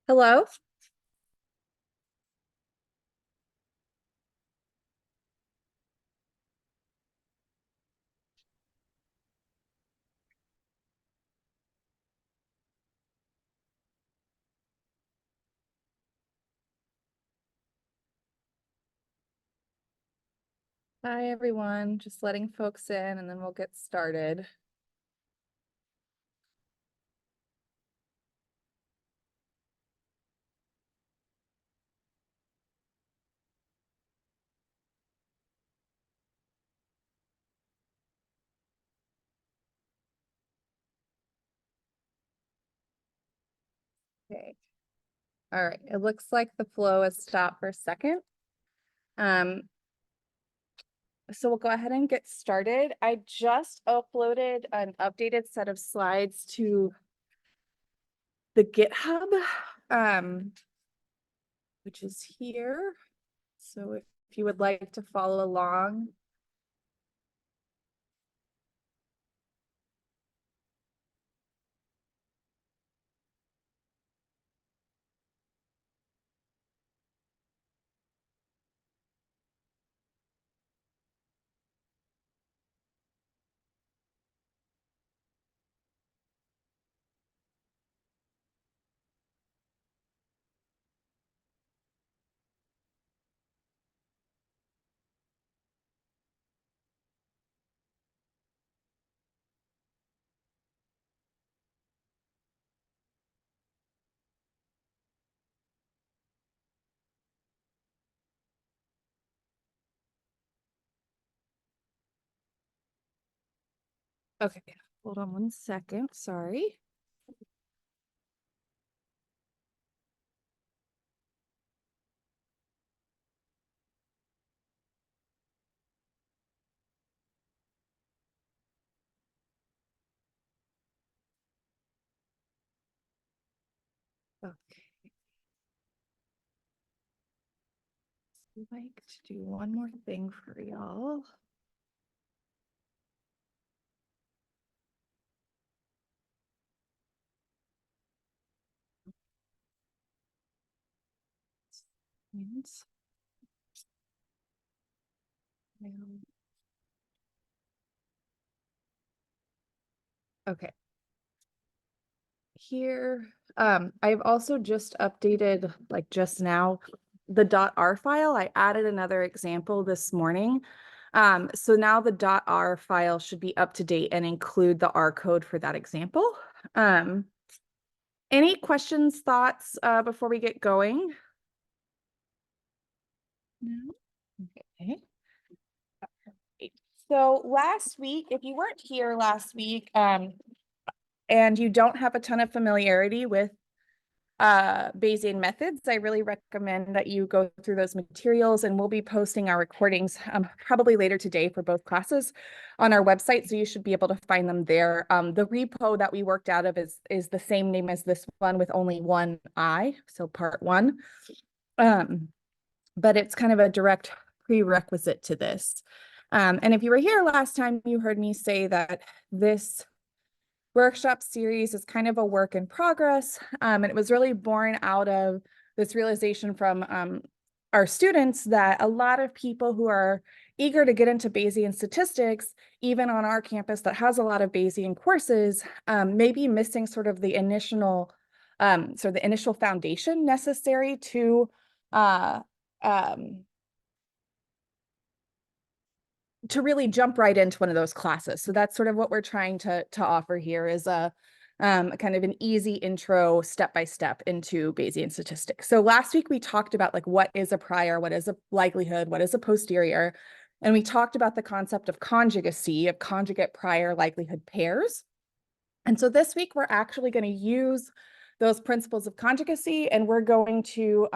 Hello. Hi, everyone. Just letting folks in and then we'll get started. Okay. All right. It looks like the flow has stopped for a second. So we'll go ahead and get started. I just uploaded an updated set of slides to the GitHub, which is here. So if you would like to follow along. Okay, hold on one second. Sorry. Okay. I'd like to do one more thing for y'all. Okay. Here, I've also just updated, like just now, the .r file. I added another example this morning. So now the .r file should be up to date and include the R code for that example. Any questions, thoughts before we get going? No? Okay. So last week, if you weren't here last week, and you don't have a ton of familiarity with Bayesian methods, I really recommend that you go through those materials, and we'll be posting our recordings probably later today for both classes on our website, so you should be able to find them there. The repo that we worked out of is the same name as this one with only one I, so part one. But it's kind of a direct prerequisite to this. And if you were here last time, you heard me say that this workshop series is kind of a work in progress. And it was really born out of this realization from our students that a lot of people who are eager to get into Bayesian statistics, even on our campus that has a lot of Bayesian courses, may be missing sort of the initial foundation necessary to really jump right into one of those classes. So that's sort of what we're trying to offer here is a kind of an easy intro step-by-step into Bayesian statistics. So last week we talked about like what is a prior, what is a likelihood, what is a posterior, and we talked about the concept of conjugacy, of conjugate prior likelihood pairs. And so this week we're actually going to use those principles of conjugacy, and we're going to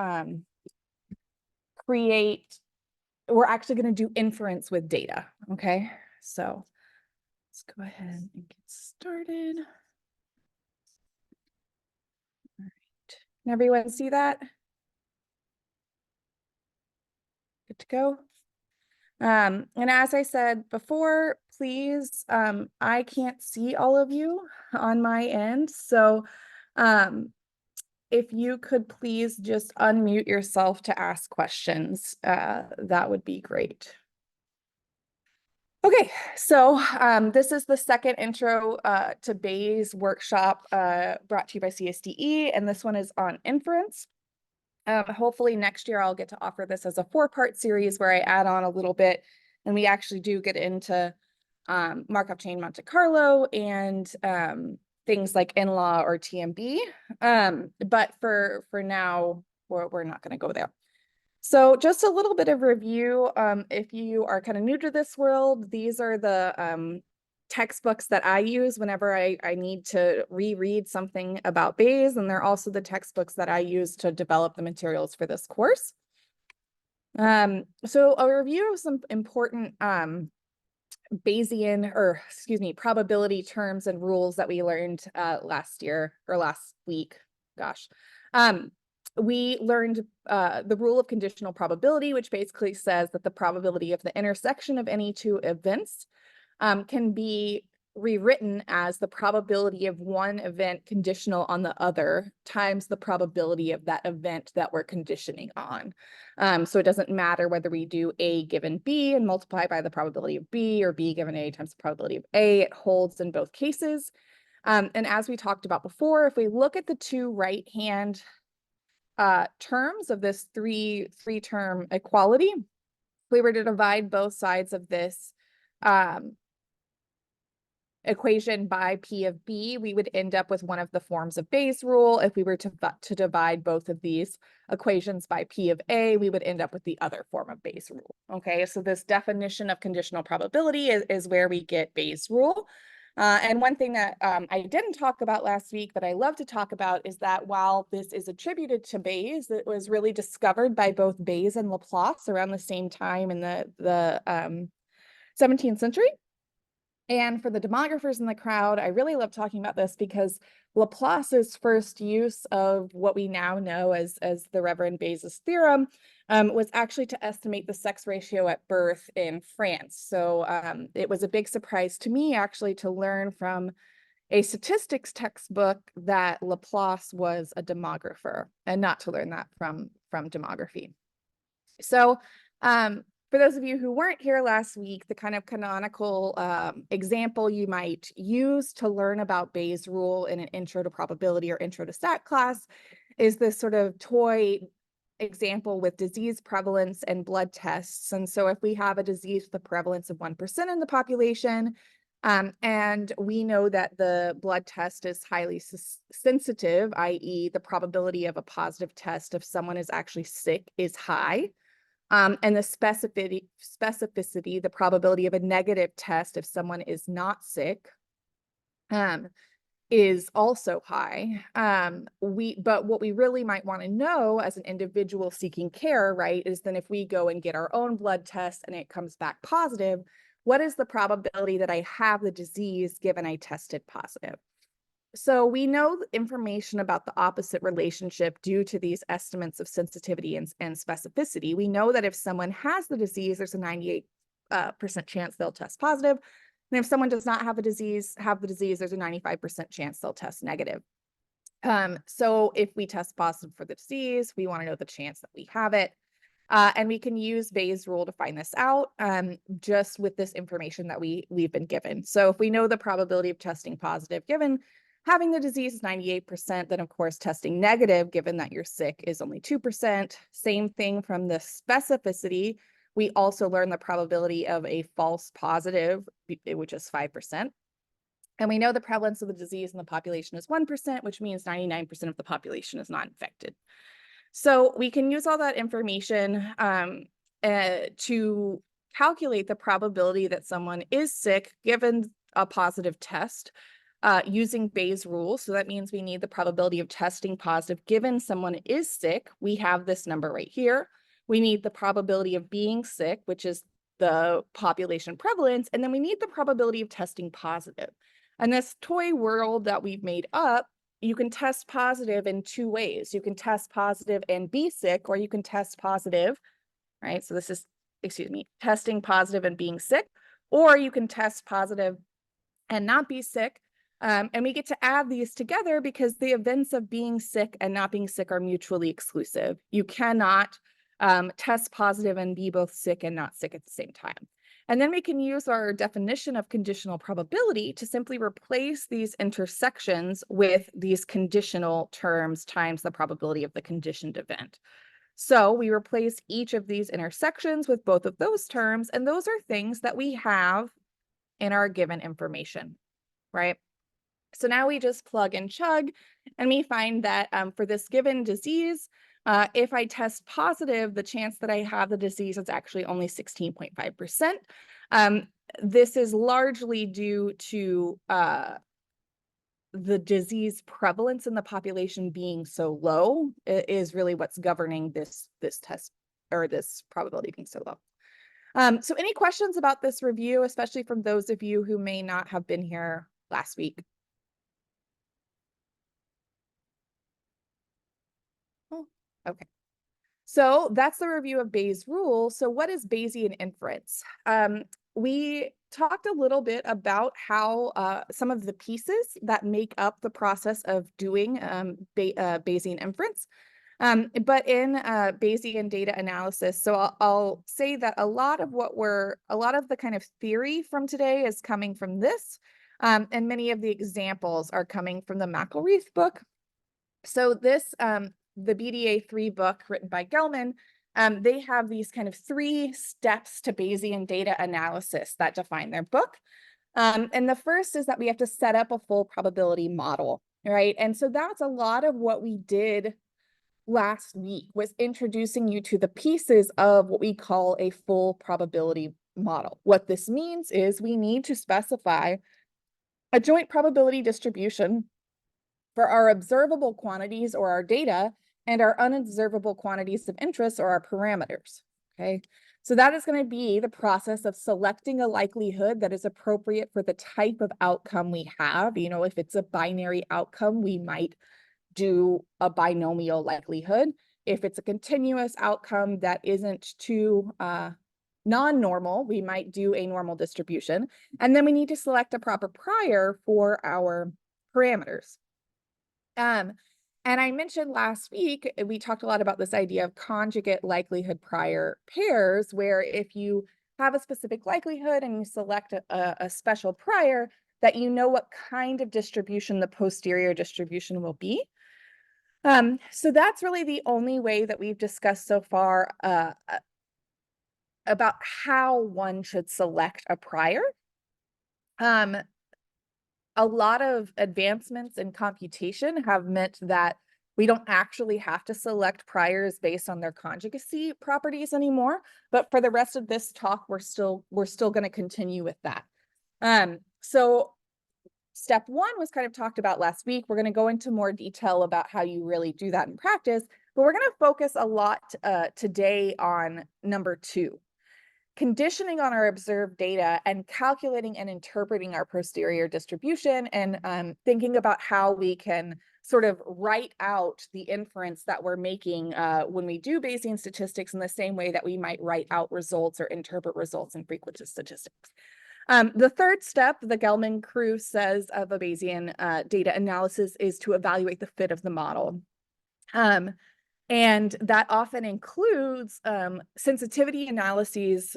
we're actually going to do inference with data. Okay, so let's go ahead and get started. All right, can everyone see that? Good to go. And as I said before, please, I can't see all of you on my end, so if you could please just unmute yourself to ask questions, that would be great. Okay, so this is the second intro to Bayes workshop brought to you by CSDE, and this one is on inference. Hopefully next year I'll get to offer this as a 4-part series where I add on a little bit, and we actually do get into Markov chain Monte Carlo and things like in-law or TMB. But for now, we're not going to go there. So just a little bit of review. If you are kind of new to this world, these are the textbooks that I use whenever I need to reread something about Bayes, and they're also the textbooks that I use to develop the materials for this course. So a review of some important Bayesian, or excuse me, probability terms and rules that we learned last week. Gosh. We learned the rule of conditional probability, which basically says that the probability of the intersection of any two events can be rewritten as the probability of one event conditional on the other times the probability of that event that we're conditioning on. So it doesn't matter whether we do A given B and multiply by the probability of B, or B given A times the probability of A. It holds in both cases. And as we talked about before, if we look at the two right-hand terms of this three-term equality, if we were to divide both sides of this equation by P of B, we would end up with one of the forms of Bayes' rule. If we were to divide both of these equations by P of A, we would end up with the other form of Bayes' rule. Okay, so this definition of conditional probability is where we get Bayes' rule. And one thing that I didn't talk about last week that I love to talk about is that while this is attributed to Bayes, it was really discovered by both Bayes and Laplace around the same time in the 17th century. And for the demographers in the crowd, I really love talking about this because Laplace's first use of what we now know as the Reverend Bayes' theorem was actually to estimate the sex ratio at birth in France. So it was a big surprise to me actually to learn from a statistics textbook that Laplace was a demographer, and not to learn that from demography. So for those of you who weren't here last week, the kind of canonical example you might use to learn about Bayes' rule in an intro to probability or intro to stat class is this sort of toy example with disease prevalence and blood tests. And so if we have a disease with a prevalence of 1% in the population, and we know that the blood test is highly sensitive, i.e. the probability of a positive test if someone is actually sick is high. And the specificity, the probability of a negative test if someone is not sick, is also high. But what we really might want to know as an individual seeking care, right, is then if we go and get our own blood test and it comes back positive, what is the probability that I have the disease given I tested positive? So we know information about the opposite relationship due to these estimates of sensitivity and specificity. We know that if someone has the disease, there's a 98% chance they'll test positive. And if someone does not have the disease, there's a 95% chance they'll test negative. So if we test positive for the disease, we want to know the chance that we have it. And we can use Bayes' rule to find this out just with this information that we've been given. So if we know the probability of testing positive given having the disease is 98%, then of course testing negative, given that you're sick, is only 2%. Same thing from the specificity. We also learn the probability of a false positive, which is 5%. And we know the prevalence of the disease in the population is 1%, which means 99% of the population is not infected. So we can use all that information to calculate the probability that someone is sick given a positive test. Using Bayes' rule. So that means we need the probability of testing positive given someone is sick. We have this number right here. We need the probability of being sick, which is the population prevalence. And then we need the probability of testing positive. And this toy world that we've made up, you can test positive in two ways. You can test positive and be sick, or you can test positive, right? So this is, testing positive and being sick, or you can test positive and not be sick. And we get to add these together because the events of being sick and not being sick are mutually exclusive. You cannot test positive and be both sick and not sick at the same time. And then we can use our definition of conditional probability to simply replace these intersections with these conditional terms times the probability of the conditioned event. So we replace each of these intersections with both of those terms, and those are things that we have in our given information, right? So now we just plug and chug, and we find that for this given disease, if I test positive, the chance that I have the disease is actually only 16.5%. This is largely due to the disease prevalence in the population being so low is really what's governing this test, or this probability being so low. So any questions about this review, especially from those of you who may not have been here last week? Oh, okay. So that's the review of Bayes' rule. So what is Bayesian inference? We talked a little bit about how some of the pieces that make up the process of doing Bayesian inference. But in Bayesian data analysis, so I'll say that a lot of the kind of theory from today is coming from this, and many of the examples are coming from the McElreath book. So this, the BDA3 book written by Gelman, they have these kind of 3 steps to Bayesian data analysis that define their book. And the first is that we have to set up a full probability model, right? And so that's a lot of what we did last week, was introducing you to the pieces of what we call a full probability model. What this means is we need to specify a joint probability distribution for our observable quantities, or our data, and our unobservable quantities of interest, or our parameters, okay? So that is going to be the process of selecting a likelihood that is appropriate for the type of outcome we have. You know, if it's a binary outcome, we might do a binomial likelihood. If it's a continuous outcome that isn't too non-normal, we might do a normal distribution. And then we need to select a proper prior for our parameters. And I mentioned last week, we talked a lot about this idea of conjugate likelihood prior pairs, where if you have a specific likelihood and you select a special prior, that you know what kind of distribution the posterior distribution will be. So that's really the only way that we've discussed so far about how one should select a prior. A lot of advancements in computation have meant that we don't actually have to select priors based on their conjugacy properties anymore. But for the rest of this talk, we're still going to continue with that. So step 1 was kind of talked about last week. We're going to go into more detail about how you really do that in practice, but we're going to focus a lot today on number 2. Conditioning on our observed data and calculating and interpreting our posterior distribution, and thinking about how we can sort of write out the inference that we're making when we do Bayesian statistics in the same way that we might write out results or interpret results in frequentist statistics. The third step, the Gelman crew says, of a Bayesian data analysis is to evaluate the fit of the model. And that often includes sensitivity analyses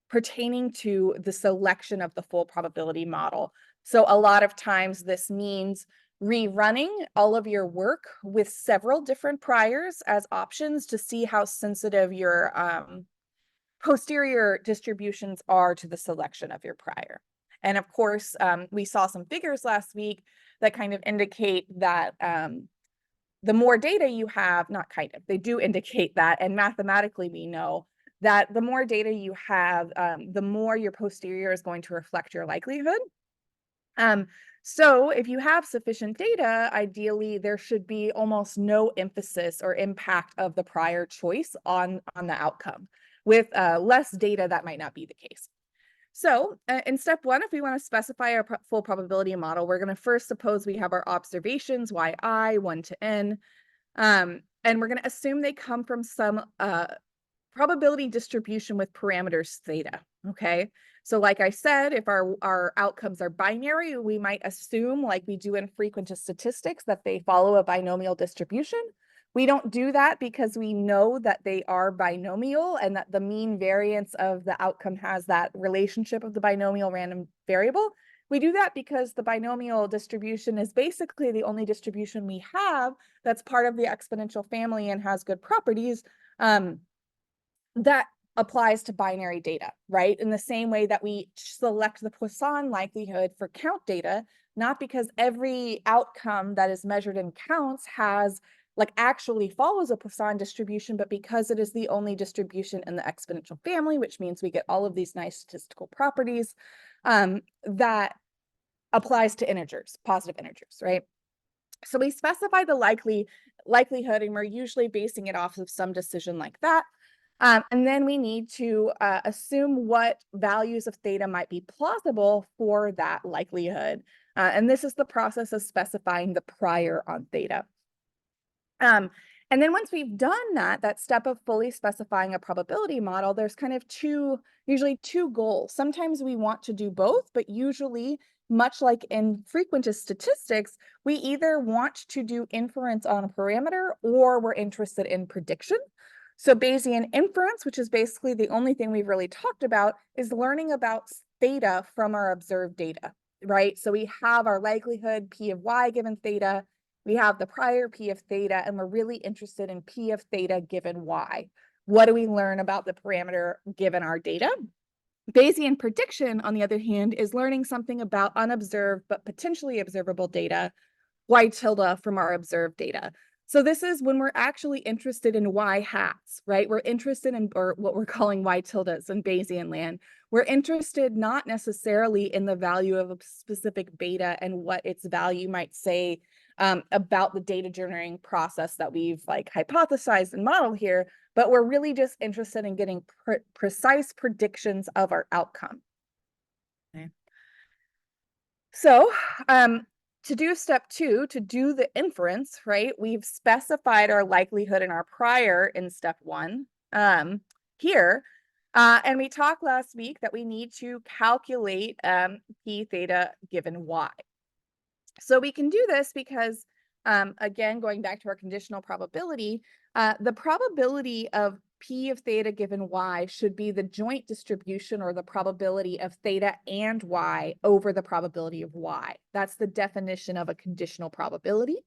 pertaining to the selection of the full probability model. So a lot of times this means rerunning all of your work with several different priors as options to see how sensitive your posterior distributions are to the selection of your prior. And of course, we saw some figures last week that kind of indicate that the more data you have, not kind of, they do indicate that, and mathematically we know that the more data you have, the more your posterior is going to reflect your likelihood. So if you have sufficient data, ideally there should be almost no emphasis or impact of the prior choice on the outcome. With less data, that might not be the case. So in step 1, if we want to specify our full probability model, we're going to first suppose we have our observations, yi, 1 to n, and we're going to assume they come from some probability distribution with parameters theta, Okay, so like I said, if our outcomes are binary, we might assume, like we do in frequentist statistics, that they follow a binomial distribution. We don't do that because we know that they are binomial and that the mean variance of the outcome has that relationship of the binomial random variable. We do that because the binomial distribution is basically the only distribution we have that's part of the exponential family and has good properties. That applies to binary data, right? In the same way that we select the Poisson likelihood for count data, not because every outcome that is measured in counts has like actually follows a Poisson distribution, but because it is the only distribution in the exponential family, which means we get all of these nice statistical properties that applies to integers, positive integers, right? So we specify the likelihood, and we're usually basing it off of some decision like that. And then we need to assume what values of theta might be plausible for that likelihood. And this is the process of specifying the prior on theta. And then once we've done that step of fully specifying a probability model, there's kind of usually two goals. Sometimes we want to do both, but usually, much like in frequentist statistics, we either want to do inference on a parameter or we're interested in prediction. So Bayesian inference, which is basically the only thing we've really talked about, is learning about theta from our observed data, right? So we have our likelihood P of y given theta, we have the prior P of theta, and we're really interested in P of theta given y. What do we learn about the parameter given our data? Bayesian prediction, on the other hand, is learning something about unobserved but potentially observable data, y tilde from our observed data. So this is when we're actually interested in y hats, right? We're interested in, or what we're calling y tildes in Bayesian land. We're interested not necessarily in the value of a specific beta and what its value might say about the data generating process that we've like hypothesized and modeled here, but we're really just interested in getting precise predictions of our outcome. Okay. So to do step 2, to do the inference, right, we've specified our likelihood and our prior in step 1 here. And we talked last week that we need to calculate P theta given y. So we can do this because, again, going back to our conditional probability, the probability of P of theta given y should be the joint distribution or the probability of theta and y over the probability of y. That's the definition of a conditional probability,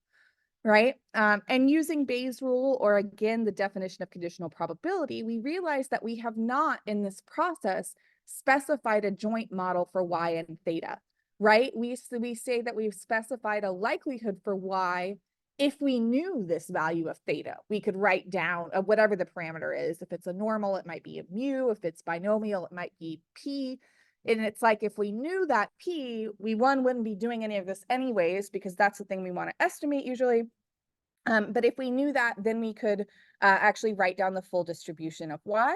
right? And using Bayes' rule, or again, the definition of conditional probability, we realize that we have not in this process specified a joint model for y and theta, right? We say that we've specified a likelihood for y if we knew this value of theta. We could write down whatever the parameter is. If it's a normal, it might be a mu. If it's binomial, it might be p. And it's like, if we knew that p, we wouldn't be doing any of this anyways, because that's the thing we want to estimate usually. But if we knew that, then we could actually write down the full distribution of y.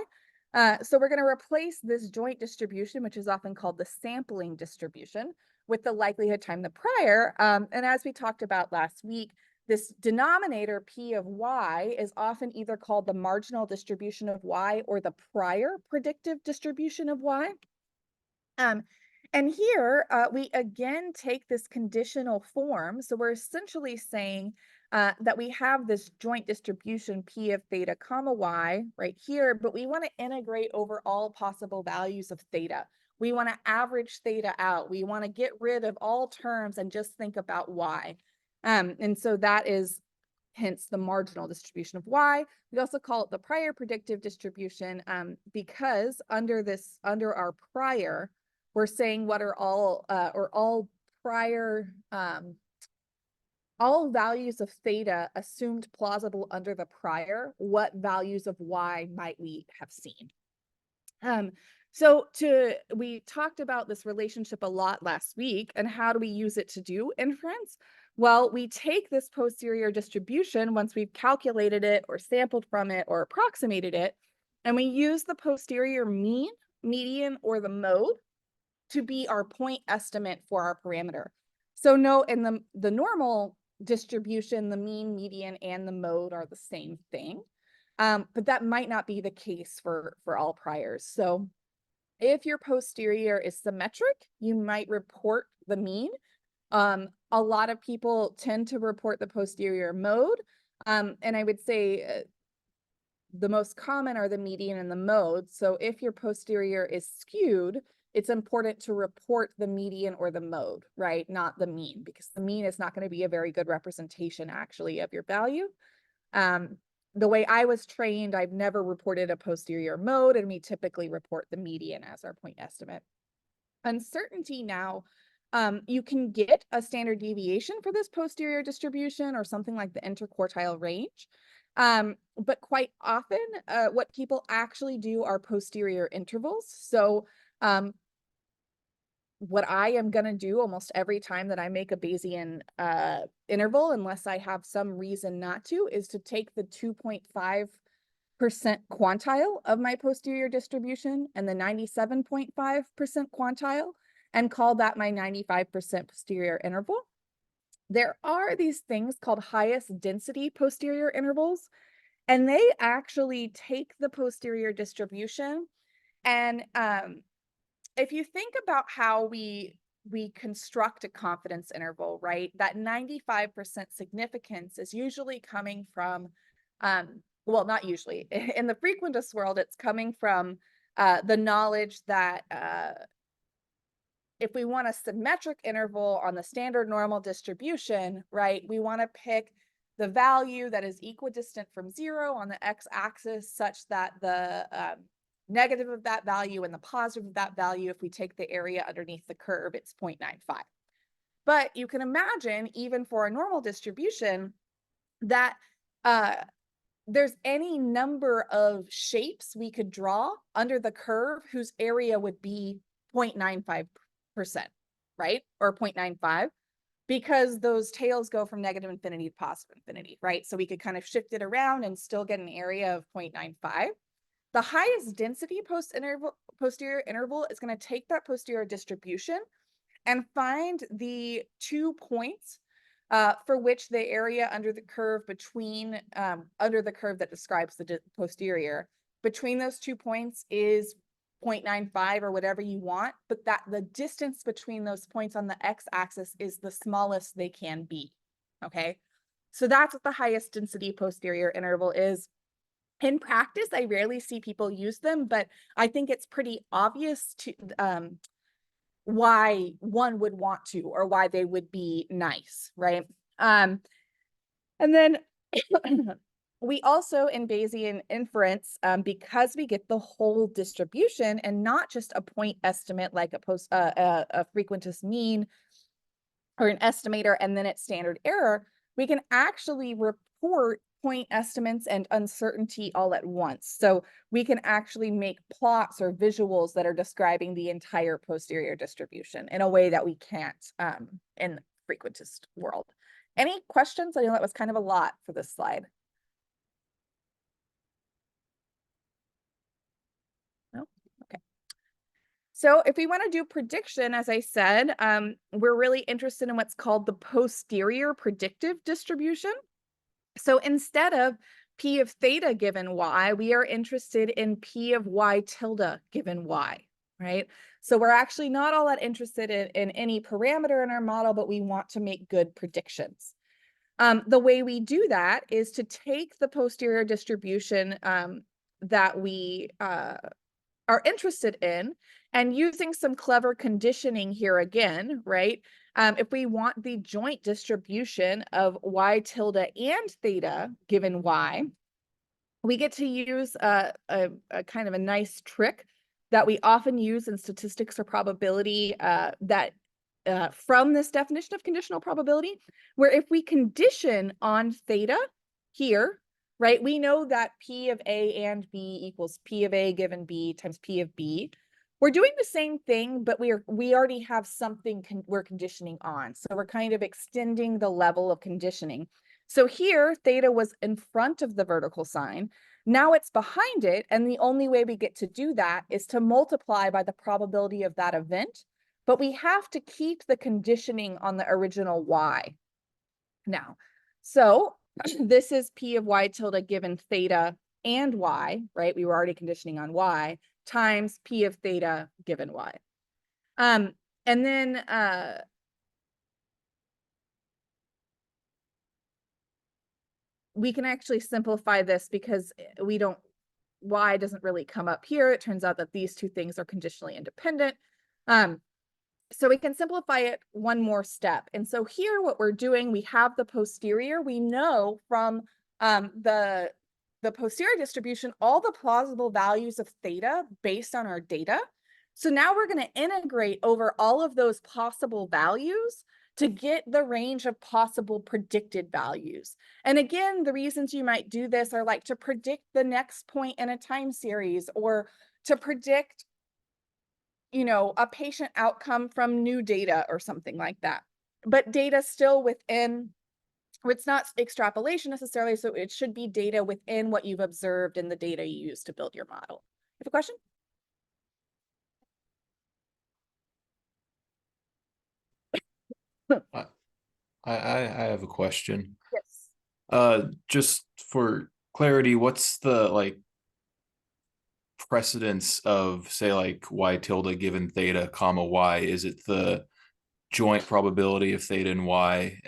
So we're going to replace this joint distribution, which is often called the sampling distribution, with the likelihood times the prior. And as we talked about last week, this denominator P of y is often either called the marginal distribution of y or the prior predictive distribution of y. And here we again take this conditional form. So we're essentially saying that we have this joint distribution P of theta comma y right here, but we want to integrate over all possible values of theta. We want to average theta out. We want to get rid of all terms and just think about y. And so that is hence the marginal distribution of y. We also call it the prior predictive distribution because under our prior, we're saying what are all prior all values of theta assumed plausible under the prior, what values of y might we have seen? So we talked about this relationship a lot last week, and how do we use it to do inference? Well, we take this posterior distribution once we've calculated it or sampled from it or approximated it, and we use the posterior mean, median, or the mode to be our point estimate for our parameter. So note in the normal distribution, the mean, median, and the mode are the same thing, but that might not be the case for all priors. So If your posterior is symmetric, you might report the mean. A lot of people tend to report the posterior mode. And I would say the most common are the median and the mode. So if your posterior is skewed, it's important to report the median or the mode, right? Not the mean, because the mean is not going to be a very good representation actually of your value. The way I was trained, I've never reported a posterior mode, and we typically report the median as our point estimate. Uncertainty now, you can get a standard deviation for this posterior distribution or something like the interquartile range. But quite often, what people actually do are posterior intervals. So what I am going to do almost every time that I make a Bayesian interval, unless I have some reason not to, is to take the 2.5% quantile of my posterior distribution and the 97.5% quantile and call that my 95% posterior interval. There are these things called highest density posterior intervals, and they actually take the posterior distribution. And if you think about how we construct a confidence interval, right, that 95% significance is usually coming from, well, not usually, in the frequentist world, it's coming from the knowledge that if we want a symmetric interval on the standard normal distribution, right, we want to pick the value that is equidistant from 0 on the x-axis such that the negative of that value and the positive of that value, if we take the area underneath the curve, it's 0.95. But you can imagine, even for a normal distribution, that there's any number of shapes we could draw under the curve whose area would be 0.95%, right? Or 0.95, because those tails go from negative infinity to positive infinity, right? So we could kind of shift it around and still get an area of 0.95. The highest density posterior interval is going to take that posterior distribution and find the 2 points for which the area under the curve between, under the curve that describes the posterior, between those 2 points is 0.95 or whatever you want, but that the distance between those points on the x-axis is the smallest they can be, okay? So that's what the highest density posterior interval is. In practice, I rarely see people use them, but I think it's pretty obvious to why one would want to, or why they would be nice, right? And then we also, in Bayesian inference, because we get the whole distribution and not just a point estimate like a frequentist mean or an estimator and then its standard error, we can actually report point estimates and uncertainty all at once. So we can actually make plots or visuals that are describing the entire posterior distribution in a way that we can't in the frequentist world. Any questions? I know that was kind of a lot for this slide. No? Okay. So if we want to do prediction, as I said, we're really interested in what's called the posterior predictive distribution. So instead of P of theta given Y, we are interested in P of Y tilde given Y, right? So we're actually not all that interested in any parameter in our model, but we want to make good predictions. The way we do that is to take the posterior distribution that we are interested in, and using some clever conditioning here again, right? If we want the joint distribution of Y tilde and theta given Y, we get to use a kind of a nice trick that we often use in statistics or probability from this definition of conditional probability, where if we condition on theta here, right, we know that P of A and B equals P of A given B times P of B. We're doing the same thing, but we already have something we're conditioning on. So we're kind of extending the level of conditioning. So here, theta was in front of the vertical sign. Now it's behind it, and the only way we get to do that is to multiply by the probability of that event, but we have to keep the conditioning on the original Y. Now, so this is P of Y tilde given theta and y, right? We were already conditioning on y, times p of theta given y. And then we can actually simplify this because we don't, y doesn't really come up here. It turns out that these two things are conditionally independent. So we can simplify it one more step. And so here what we're doing, we have the posterior. We know from the posterior distribution all the plausible values of theta based on our data. So now we're going to integrate over all of those possible values to get the range of possible predicted values. And again, the reasons you might do this are like to predict the next point in a time series, or to predict, you know, a patient outcome from new data or something like that. But data still within, it's not extrapolation necessarily, so it should be data within what you've observed in the data you use to build your model. You have a question? I have a question. Yes. Just for clarity, what's the like precedence of, say, like y tilde given theta comma y? Is it the joint probability of theta and y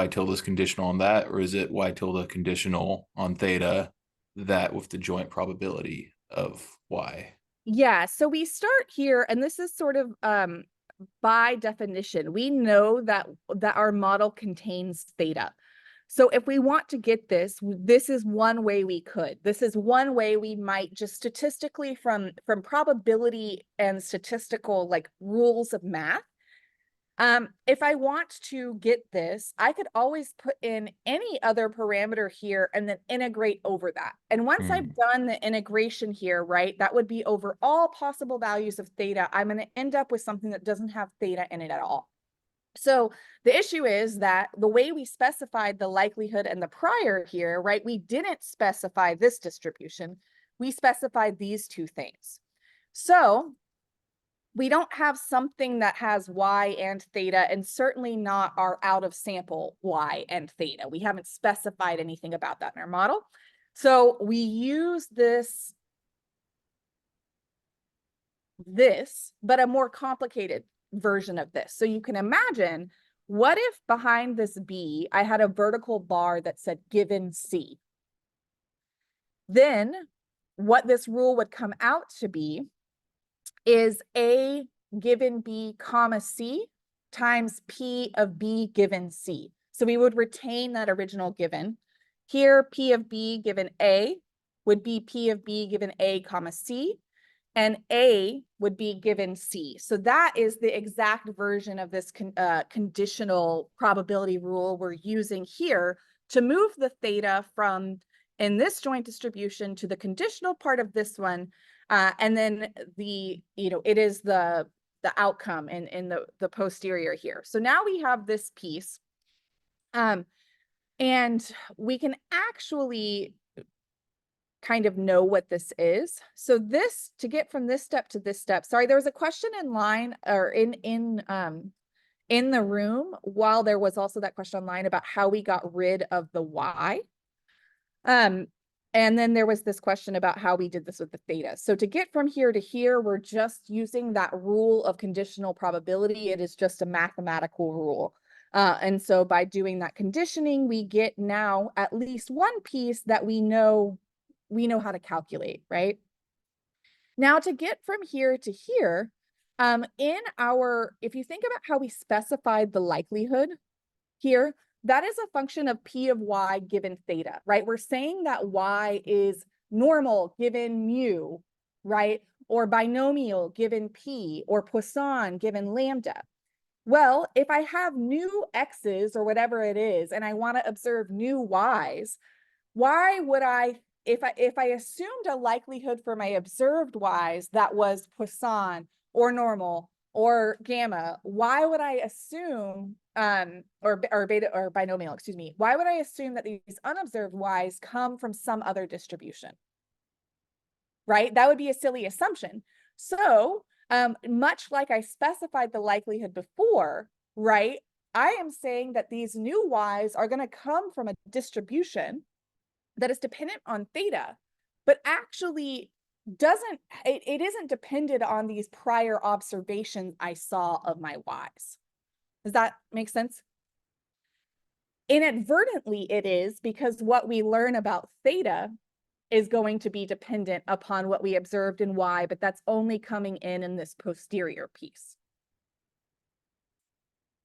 tilde is conditional on that, or is it y tilde conditional on theta, that with the joint probability of y? Yeah, so we start here, and this is sort of by definition, we know that our model contains theta. So if we want to get this, this is one way we could. This is one way we might just statistically from probability and statistical like rules of math. If I want to get this, I could always put in any other parameter here and then integrate over that. And once I've done the integration here, right, that would be over all possible values of theta. I'm going to end up with something that doesn't have theta in it at all. So the issue is that the way we specified the likelihood and the prior here, right, we didn't specify this distribution. We specified these two things. So we don't have something that has y and theta, and certainly not our out of sample y and theta. We haven't specified anything about that in our model. So we use this, but a more complicated version of this. So you can imagine, what if behind this B, I had a vertical bar that said given C? Then what this rule would come out to be is A given B comma C times P of B given C. So we would retain that original given. Here, P of B given A would be P of B given A comma C, and A would be given C. So that is the exact version of this conditional probability rule we're using here to move the theta from in this joint distribution to the conditional part of this one. And then the, you know, it is the outcome in the posterior here. So now we have this piece. And we can actually kind of know what this is. So this, to get from this step to this step, sorry, there was a question in line or in the room while there was also that question online about how we got rid of the y. And then there was this question about how we did this with the theta. So to get from here to here, we're just using that rule of conditional probability. It is just a mathematical rule. And so by doing that conditioning, we get now at least one piece that we know how to calculate, right? Now to get from here to here, if you think about how we specified the likelihood here, that is a function of P of y given theta, right? We're saying that y is normal given mu, right? Or binomial given P, or Poisson given lambda. Well, if I have new x's or whatever it is, and I want to observe new y's, why would I, if I assumed a likelihood for my observed y's that was Poisson or normal or gamma, why would I assume or beta or binomial, excuse me, why would I assume that these unobserved y's come from some other distribution? Right? That would be a silly assumption. So much like I specified the likelihood before, right? I am saying that these new y's are going to come from a distribution that is dependent on theta. but actually it isn't dependent on these prior observations I saw of my Ys. Does that make sense? Inadvertently, it is, because what we learn about theta is going to be dependent upon what we observed in Y, but that's only coming in this posterior piece.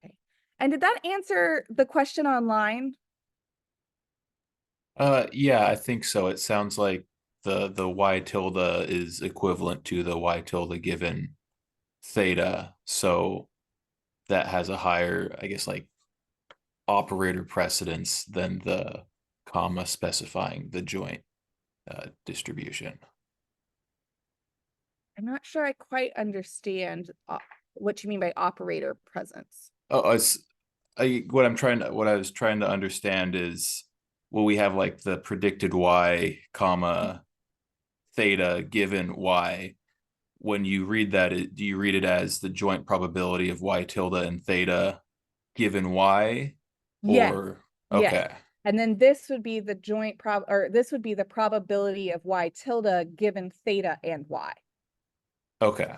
Okay. And did that answer the question online? Yeah, I think so. It sounds like the y tilde is equivalent to the y tilde given theta, so that has a higher, I guess, like operator precedence than the comma specifying the joint distribution. I'm not sure I quite understand what you mean by operator presence. Oh, what I was trying to understand is, well, we have like the predicted y comma theta given y. When you read that, do you read it as the joint probability of y tilde and theta given y, Yes, or yes. okay, And then this would be the this would be the probability of Y tilde given theta and Y. okay,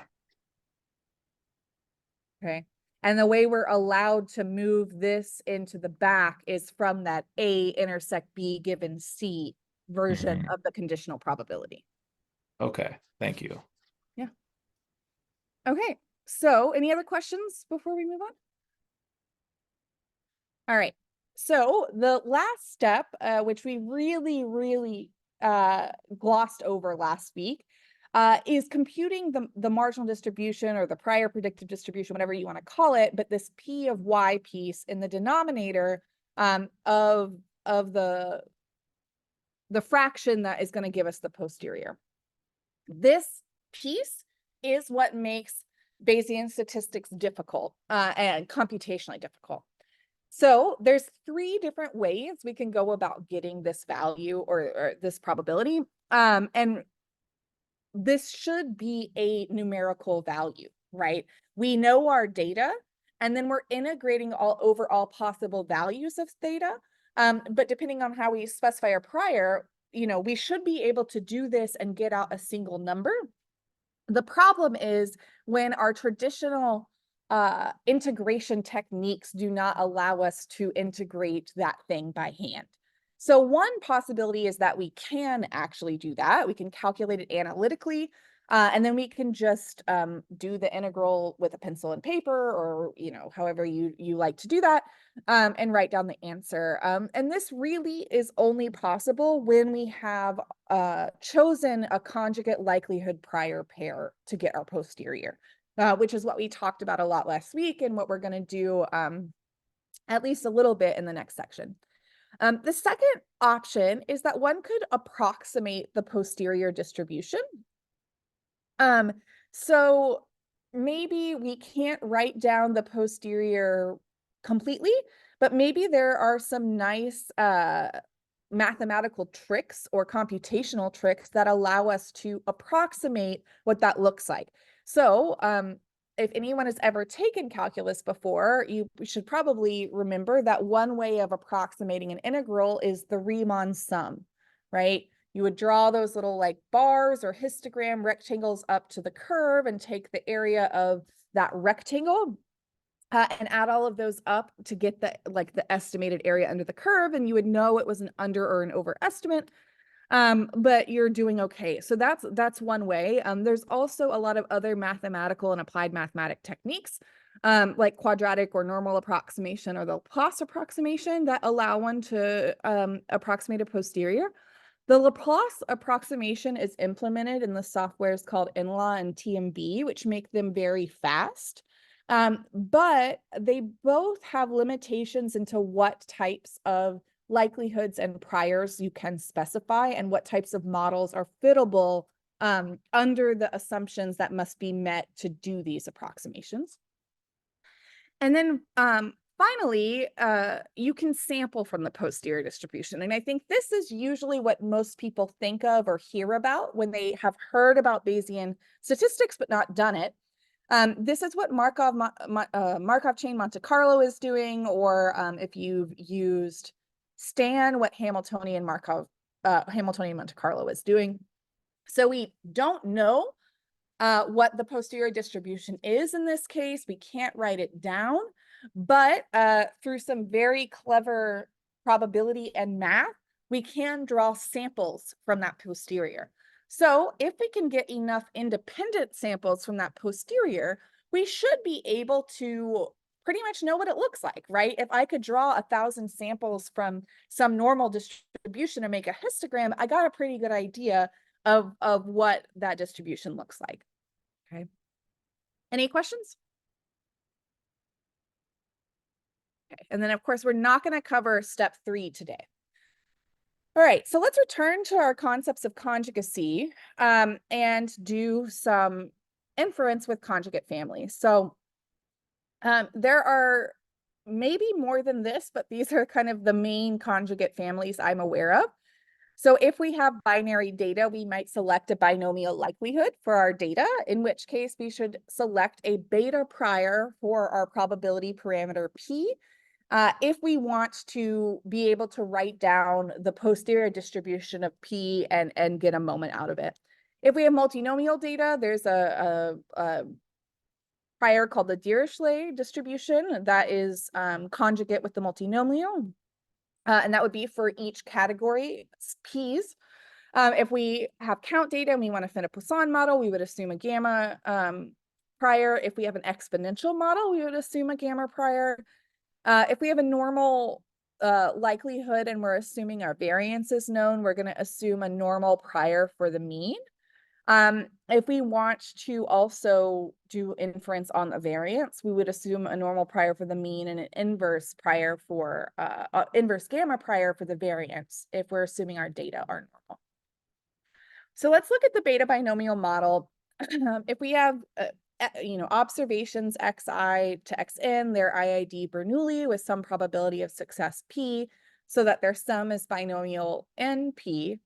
Okay. And the way we're allowed to move this into the back is from that A intersect B given C version mm-hmm. of the conditional probability. Okay, thank you. Yeah. Okay. So any other questions before we move on? All right. So the last step, which we really glossed over last week, is computing the marginal distribution or the prior predictive distribution, whatever you want to call it, but this P of Y piece in the denominator of the fraction that is going to give us the posterior. This piece is what makes Bayesian statistics difficult and computationally difficult. So there's 3 different ways we can go about getting this value or this probability. And this should be a numerical value, right? We know our data, and then we're integrating all possible values of theta. But depending on how we specify our prior, we should be able to do this and get out a single number. The problem is when our traditional integration techniques do not allow us to integrate that thing by hand. So one possibility is that we can actually do that. We can calculate it analytically, and then we can just do the integral with a pencil and paper, or however you like to do that, and write down the answer. And this really is only possible when we have chosen a conjugate likelihood prior pair to get our posterior. Which is what we talked about a lot last week and what we're going to do at least a little bit in the next section. The second option is that one could approximate the posterior distribution. So maybe we can't write down the posterior completely, but maybe there are some nice mathematical tricks or computational tricks that allow us to approximate what that looks like. So if anyone has ever taken calculus before, you should probably remember that one way of approximating an integral is the Riemann sum, right? You would draw those little like bars or histogram rectangles up to the curve and take the area of that rectangle and add all of those up to get the estimated area under the curve, and you would know it was an under or an over estimate. But you're doing okay. So that's one way. There's also a lot of other mathematical and applied mathematic techniques, like quadratic or normal approximation or the Laplace approximation, that allow one to approximate a posterior. The Laplace approximation is implemented in the softwares called NLA and TMB, which make them very fast. But they both have limitations into what types of likelihoods and priors you can specify and what types of models are fittable under the assumptions that must be met to do these approximations. And then finally, you can sample from the posterior distribution. And I think this is usually what most people think of or hear about when they have heard about Bayesian statistics but not done it. This is what Markov chain Monte Carlo is doing, or if you've used STAN, what Hamiltonian Monte Carlo is doing. So we don't know what the posterior distribution is in this case. We can't write it down, but through some very clever probability and math, we can draw samples from that posterior. So if we can get enough independent samples from that posterior, we should be able to pretty much know what it looks like, right? If I could draw 1,000 samples from some normal distribution and make a histogram, I got a pretty good idea of what that distribution looks like. Okay. Any questions? Okay. And then of course, we're not going to cover step 3 today. All right, so let's return to our concepts of conjugacy and do some inference with conjugate families. So there are maybe more than this, but these are kind of the main conjugate families I'm aware of. So if we have binary data, we might select a binomial likelihood for our data, in which case we should select a beta prior for our probability parameter P. If we want to be able to write down the posterior distribution of P and get a moment out of it. If we have multinomial data, there's a prior called the Dirichlet distribution that is conjugate with the multinomial. And that would be for each category P's. If we have count data and we want to fit a Poisson model, we would assume a gamma prior. If we have an exponential model, we would assume a gamma prior. If we have a normal likelihood and we're assuming our variance is known, we're going to assume a normal prior for the mean. If we want to also do inference on the variance, we would assume a normal prior for the mean and an inverse prior for inverse gamma prior for the variance if we're assuming our data are normal. So let's look at the beta binomial model. If we have observations xi to xn, they're IID Bernoulli with some probability of success p, so that their sum is binomial np.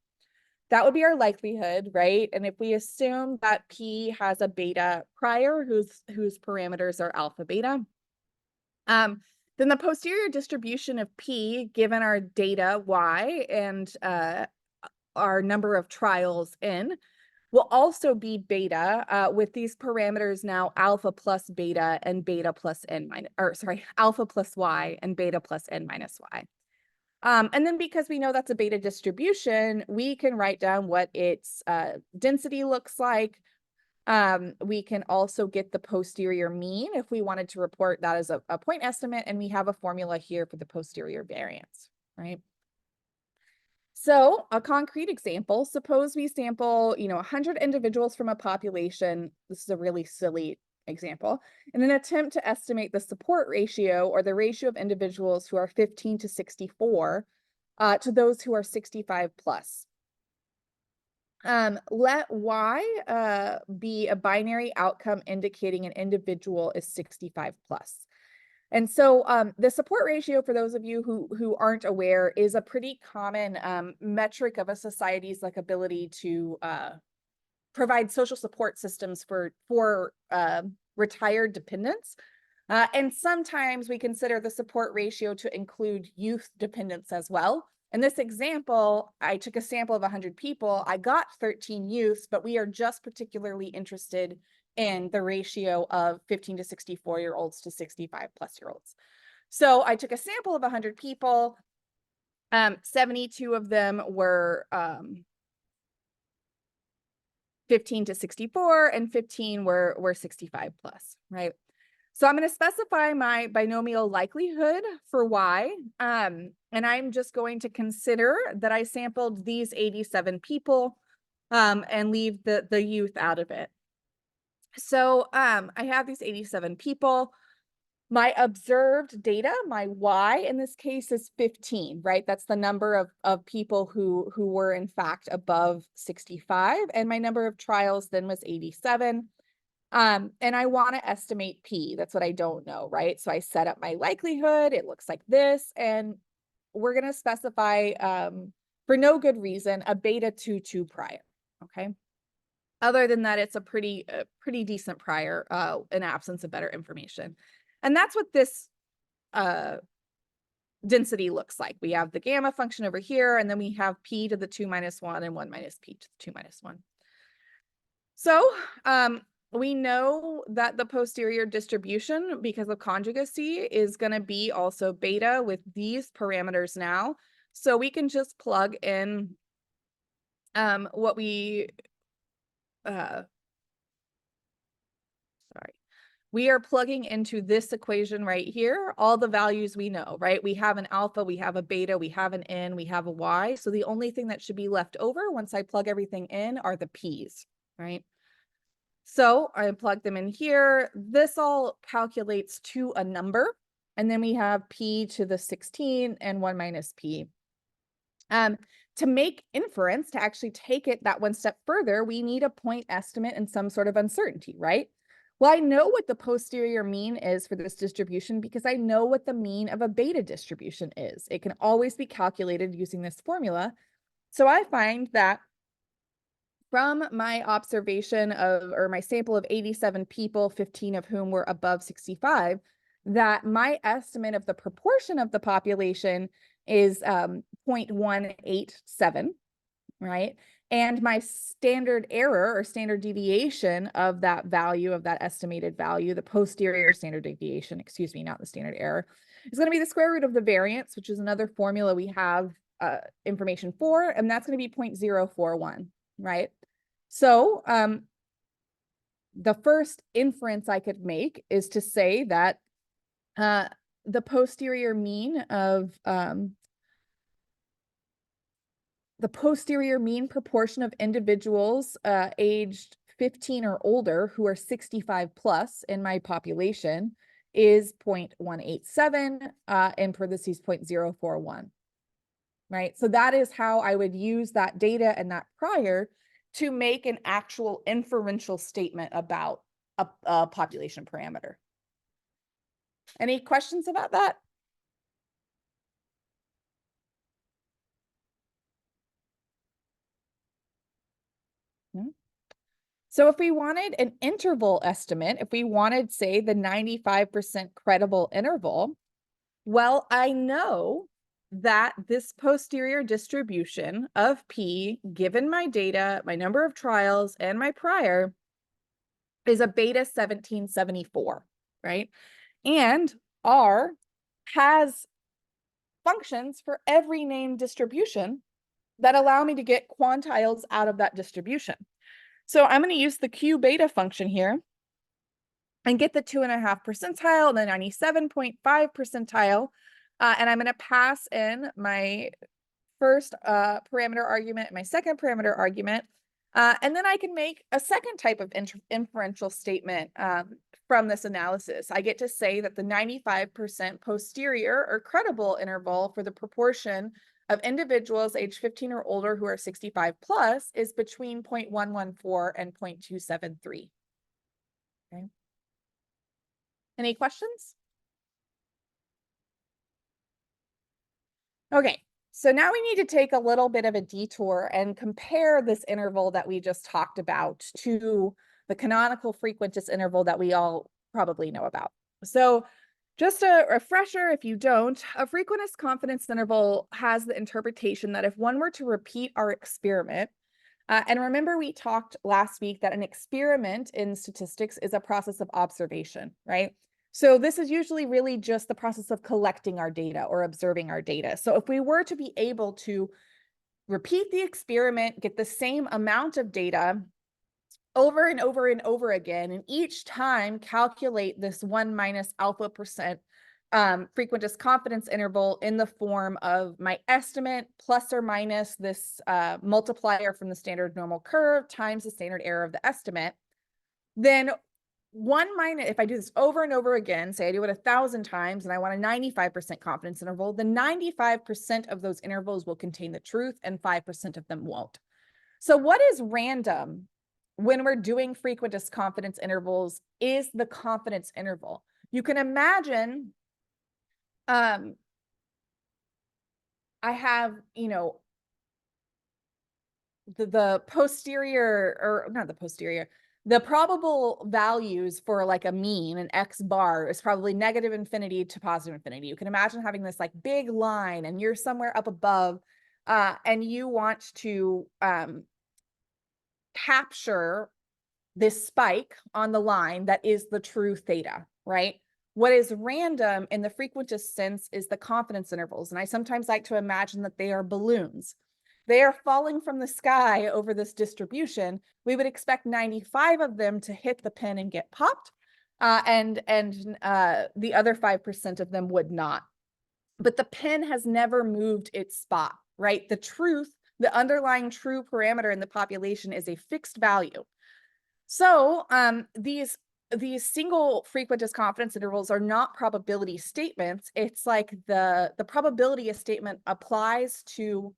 That would be our likelihood, right? And if we assume that P has a beta prior whose parameters are alpha beta, then the posterior distribution of P, given our data Y and our number of trials N, will also be beta with these parameters now alpha plus beta and beta plus N minus, or sorry, alpha plus Y and beta plus N minus Y. And then because we know that's a beta distribution, we can write down what its density looks like. We can also get the posterior mean if we wanted to report that as a point estimate, and we have a formula here for the posterior variance, right? So a concrete example, suppose we sample, 100 individuals from a population. This is a really silly example, in an attempt to estimate the support ratio or the ratio of individuals who are 15 to 64 to those who are 65 plus. Let Y be a binary outcome indicating an individual is 65 plus. And so the support ratio, for those of you who aren't aware, is a pretty common metric of a society's ability to provide social support systems for retired dependents. And sometimes we consider the support ratio to include youth dependents as well. In this example, I took a sample of 100 people. I got 13 youths, but we are just particularly interested in the ratio of 15 to 64-year-olds to 65 plus year olds. So I took a sample of 100 people. 72 of them were 15 to 64 and 15 were 65 plus, right? So I'm going to specify my binomial likelihood for Y, and I'm just going to consider that I sampled these 87 people and leave the youth out of it. So I have these 87 people. My observed data, my Y in this case is 15, right? That's the number of people who were in fact above 65. And my number of trials then was 87. And I want to estimate P. That's what I don't know, right? So I set up my likelihood. It looks like this. And we're going to specify, for no good reason, a beta 2 prior, okay? Other than that, it's a pretty decent prior in absence of better information. And that's what this density looks like. We have the gamma function over here, and then we have P to the 2 minus 1 and 1 minus P to the 2 minus 1. So we know that the posterior distribution, because of conjugacy, is going to be also beta with these parameters now. So we can just plug in what we, sorry, we are plugging into this equation right here, all the values we know, right? We have an alpha, we have a beta, we have an n, we have a y. So the only thing that should be left over once I plug everything in are the p's, right? So I plug them in here. This all calculates to a number. And then we have p to the 16 and 1 minus p. To make inference, to actually take it that one step further, we need a point estimate and some sort of uncertainty, right? Well, I know what the posterior mean is for this distribution because I know what the mean of a beta distribution is. It can always be calculated using this formula. So I find that from my observation of, or my sample of 87 people, 15 of whom were above 65, that my estimate of the proportion of the population is 0.187, right? And my standard error or standard deviation of that value, of that estimated value, the posterior standard deviation, excuse me, not the standard error, is going to be the square root of the variance, which is another formula we have information for, and that's going to be 0.041, right? So the first inference I could make is to say that the posterior mean of the posterior mean proportion of individuals aged 15 or older who are 65 plus in my population is 0.187 in parentheses 0.041, right? So that is how I would use that data and that prior to make an actual inferential statement about a population parameter. Any questions about that? So if we wanted an interval estimate, if we wanted, say, the 95% credible interval, well, I know that this posterior distribution of P, given my data, my number of trials, and my prior, is a beta 1774, right? And R has functions for every named distribution that allow me to get quantiles out of that distribution. So I'm going to use the Q beta function here and get the 2.5 percentile and the 97.5 percentile. And I'm going to pass in my first parameter argument, my second parameter argument. And then I can make a second type of inferential statement from this analysis. I get to say that the 95% posterior or credible interval for the proportion of individuals age 15 or older who are 65 plus is between 0.114 and 0.273. Okay. Any questions? Okay, so now we need to take a little bit of a detour and compare this interval that we just talked about to the canonical frequentist interval that we all probably know about. So just a refresher, if you don't, a frequentist confidence interval has the interpretation that if one were to repeat our experiment, and remember we talked last week that an experiment in statistics is a process of observation, right? So this is usually really just the process of collecting our data or observing our data. So if we were to be able to repeat the experiment, get the same amount of data over and over and over again, and each time calculate this 1 minus alpha percent frequentist confidence interval in the form of my estimate plus or minus this multiplier from the standard normal curve times the standard error of the estimate, then if I do this over and over again, say I do it 1,000 times and I want a 95% confidence interval, then 95% of those intervals will contain the truth and 5% of them won't. So what is random when we're doing frequentist confidence intervals is the confidence interval. You can imagine I have, the posterior, or not the posterior, the probable values for like a mean, an X bar, is probably negative infinity to positive infinity. You can imagine having this like big line and you're somewhere up above and you want to capture this spike on the line that is the true theta, right? What is random in the frequentist sense is the confidence intervals. And I sometimes like to imagine that they are balloons. They are falling from the sky over this distribution. We would expect 95 of them to hit the pin and get popped, and the other 5% of them would not. But the pin has never moved its spot, right? The underlying true parameter in the population is a fixed value. So these single frequentist confidence intervals are not probability statements. It's like the probability statement applies to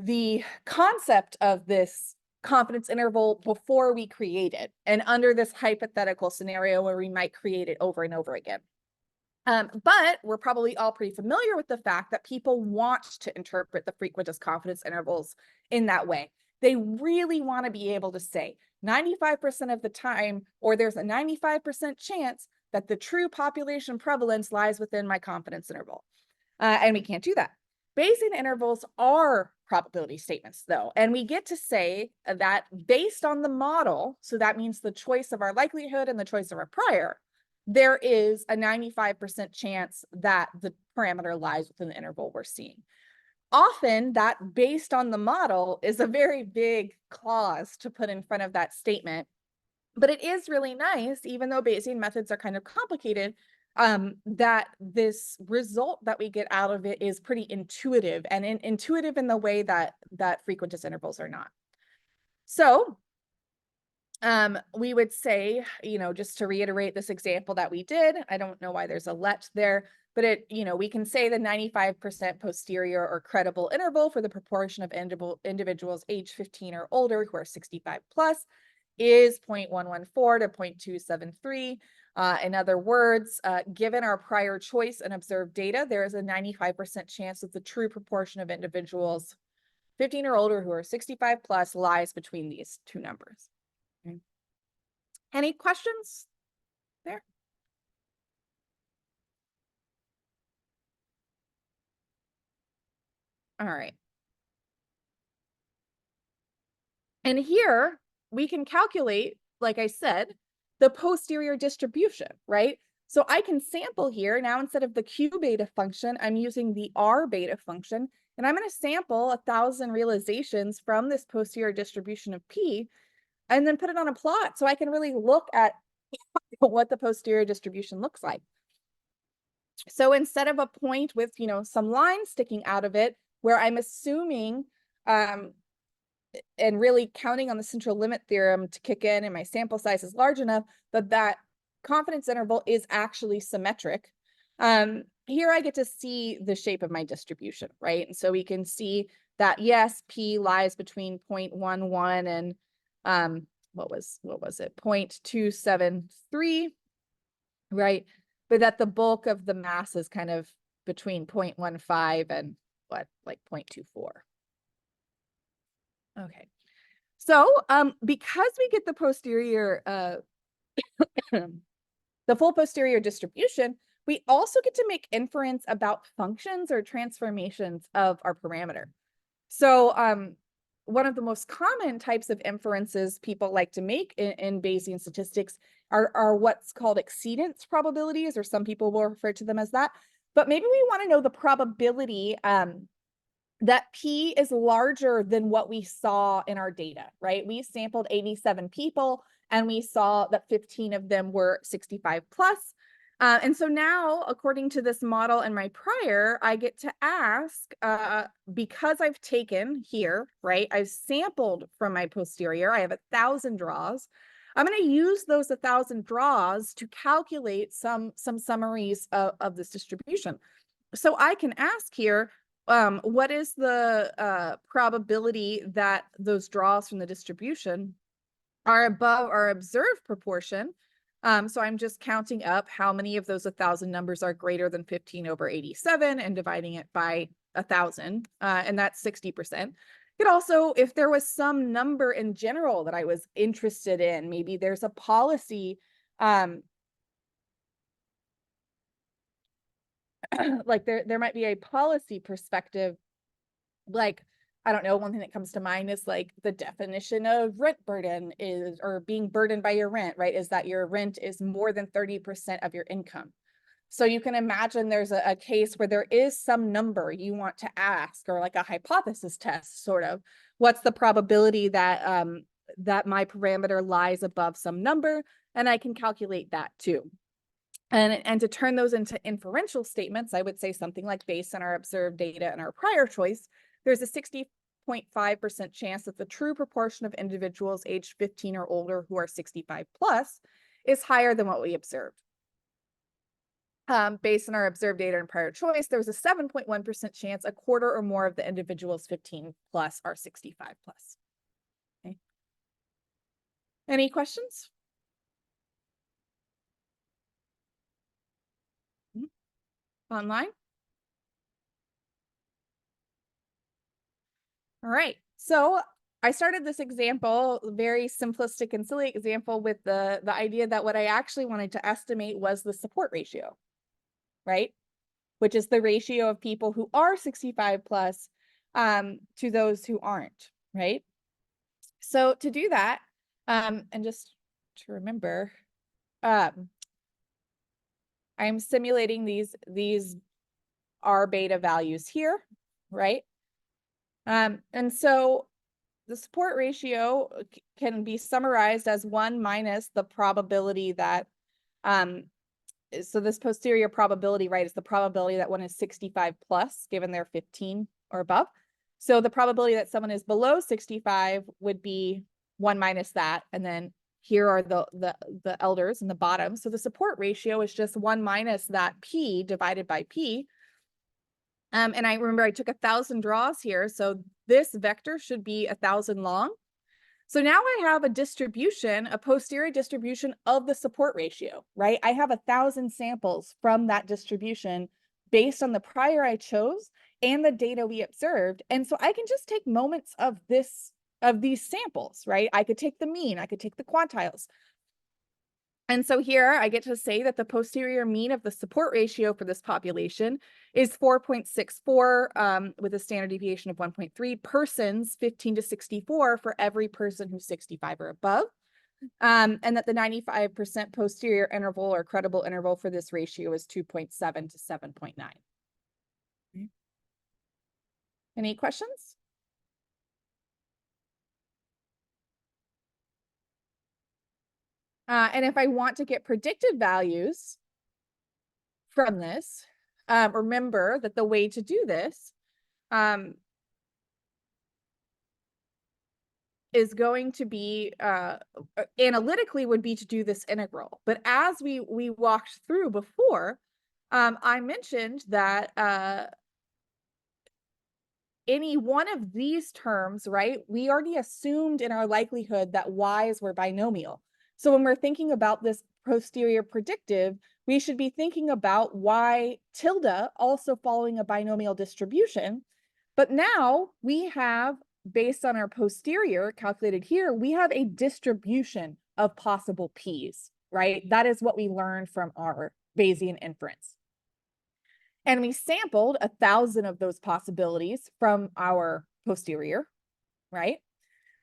the concept of this confidence interval before we create it, and under this hypothetical scenario where we might create it over and over again. But we're probably all pretty familiar with the fact that people want to interpret the frequentist confidence intervals in that way. They really want to be able to say 95% of the time, or there's a 95% chance that the true population prevalence lies within my confidence interval. And we can't do that. Bayesian intervals are probability statements, though, and we get to say that based on the model, so that means the choice of our likelihood and the choice of our prior, there is a 95% chance that the parameter lies within the interval we're seeing. Often that based on the model is a very big clause to put in front of that statement, but it is really nice, even though Bayesian methods are kind of complicated, that this result that we get out of it is pretty intuitive, and intuitive in the way that frequentist intervals are not. So we would say, just to reiterate this example that we did, I don't know why there's a let there, but we can say the 95% posterior or credible interval for the proportion of individuals age 15 or older who are 65 plus is 0.114 to 0.273. In other words, given our prior choice and observed data, there is a 95% chance that the true proportion of individuals 15 or older who are 65 plus lies between these two numbers. Okay. Any questions there? All right. And here we can calculate, like I said, the posterior distribution, right? So I can sample here. Now, instead of the Q beta function, I'm using the R beta function, and I'm going to sample 1,000 realizations from this posterior distribution of P, and then put it on a plot so I can really look at what the posterior distribution looks like. So instead of a point with, some lines sticking out of it, where I'm assuming and really counting on the central limit theorem to kick in and my sample size is large enough that confidence interval is actually symmetric. Here I get to see the shape of my distribution, right? And so we can see that, yes, P lies between 0.11 and what was it? 0.273, right? But that the bulk of the mass is kind of between 0.15 and like 0.24. Okay. So because we get the posterior, the full posterior distribution, we also get to make inference about functions or transformations of our parameter. So one of the most common types of inferences people like to make in Bayesian statistics are what's called exceedance probabilities, or some people will refer to them as that. But maybe we want to know the probability that P is larger than what we saw in our data, right? We sampled 87 people and we saw that 15 of them were 65 plus. And so now, according to this model and my prior, I get to ask, because I've taken here, right? I've sampled from my posterior, I have 1,000 draws. I'm going to use those 1,000 draws to calculate some summaries of this distribution. So I can ask here, what is the probability that those draws from the distribution are above our observed proportion? So I'm just counting up how many of those 1,000 numbers are greater than 15 over 87 and dividing it by 1,000, and that's 60%. It also, if there was some number in general that I was interested in, maybe there's a policy, like there might be a policy perspective, like I don't know, one thing that comes to mind is like the definition of rent burden is, or being burdened by your rent, right? Is that your rent is more than 30% of your income. So you can imagine there's a case where there is some number you want to ask, or like a hypothesis test, sort of. What's the probability that that my parameter lies above some number? And I can calculate that too. And to turn those into inferential statements, I would say something like, based on our observed data and our prior choice, there's a 60.5% chance that the true proportion of individuals aged 15 or older who are 65 plus is higher than what we observed. Based on our observed data and prior choice, there was a 7.1% chance a quarter or more of the individuals 15 plus are 65 plus. Okay. Any questions? Online? All right. So I started this example, very simplistic and silly example, with the idea that what I actually wanted to estimate was the support ratio, right? Which is the ratio of people who are 65 plus to those who aren't, right? So to do that, and just to remember, I'm simulating these R beta values here, right? And so the support ratio can be summarized as 1 minus the probability that, so this posterior probability, right, is the probability that one is 65 plus, given they're 15 or above. So the probability that someone is below 65 would be 1 minus that. And then here are the elders in the bottom. So the support ratio is just 1 minus that P divided by P. And I remember I took 1,000 draws here. So this vector should be 1,000 long. So now I have a distribution, a posterior distribution of the support ratio, right? I have 1,000 samples from that distribution based on the prior I chose and the data we observed. And so I can just take moments of these samples, right? I could take the mean, I could take the quantiles. And so here I get to say that the posterior mean of the support ratio for this population is 4.64 with a standard deviation of 1.3 persons 15 to 64 for every person who's 65 or above. And that the 95% posterior interval or credible interval for this ratio is 2.7 to 7.9. Any questions? And if I want to get predicted values from this, remember that the way to do this is going to be, analytically would be to do this integral. But as we walked through before, I mentioned that any one of these terms, right, we already assumed in our likelihood that y's were binomial. So when we're thinking about this posterior predictive, we should be thinking about y tilde also following a binomial distribution. But now we have, based on our posterior calculated here, we have a distribution of possible p's, right? That is what we learned from our Bayesian inference. And we sampled 1,000 of those possibilities from our posterior, right?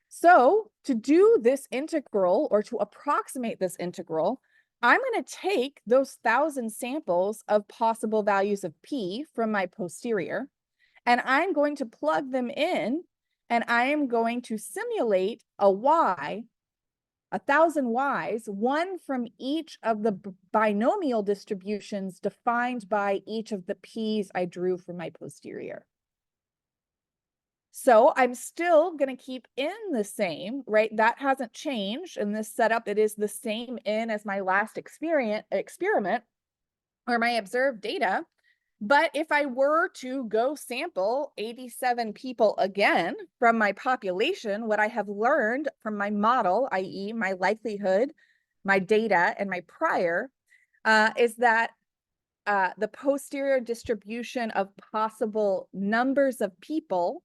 So to do this integral, or to approximate this integral, I'm going to take those 1,000 samples of possible values of P from my posterior, and I'm going to plug them in, and I am going to simulate a Y, 1,000 Ys, one from each of the binomial distributions defined by each of the P's I drew from my posterior. So I'm still going to keep in the same, right? That hasn't changed in this setup. It is the same in as my last experiment or my observed data. But if I were to go sample 87 people again from my population, what I have learned from my model, i.e. my likelihood, my data, and my prior, is that the posterior distribution of possible numbers of people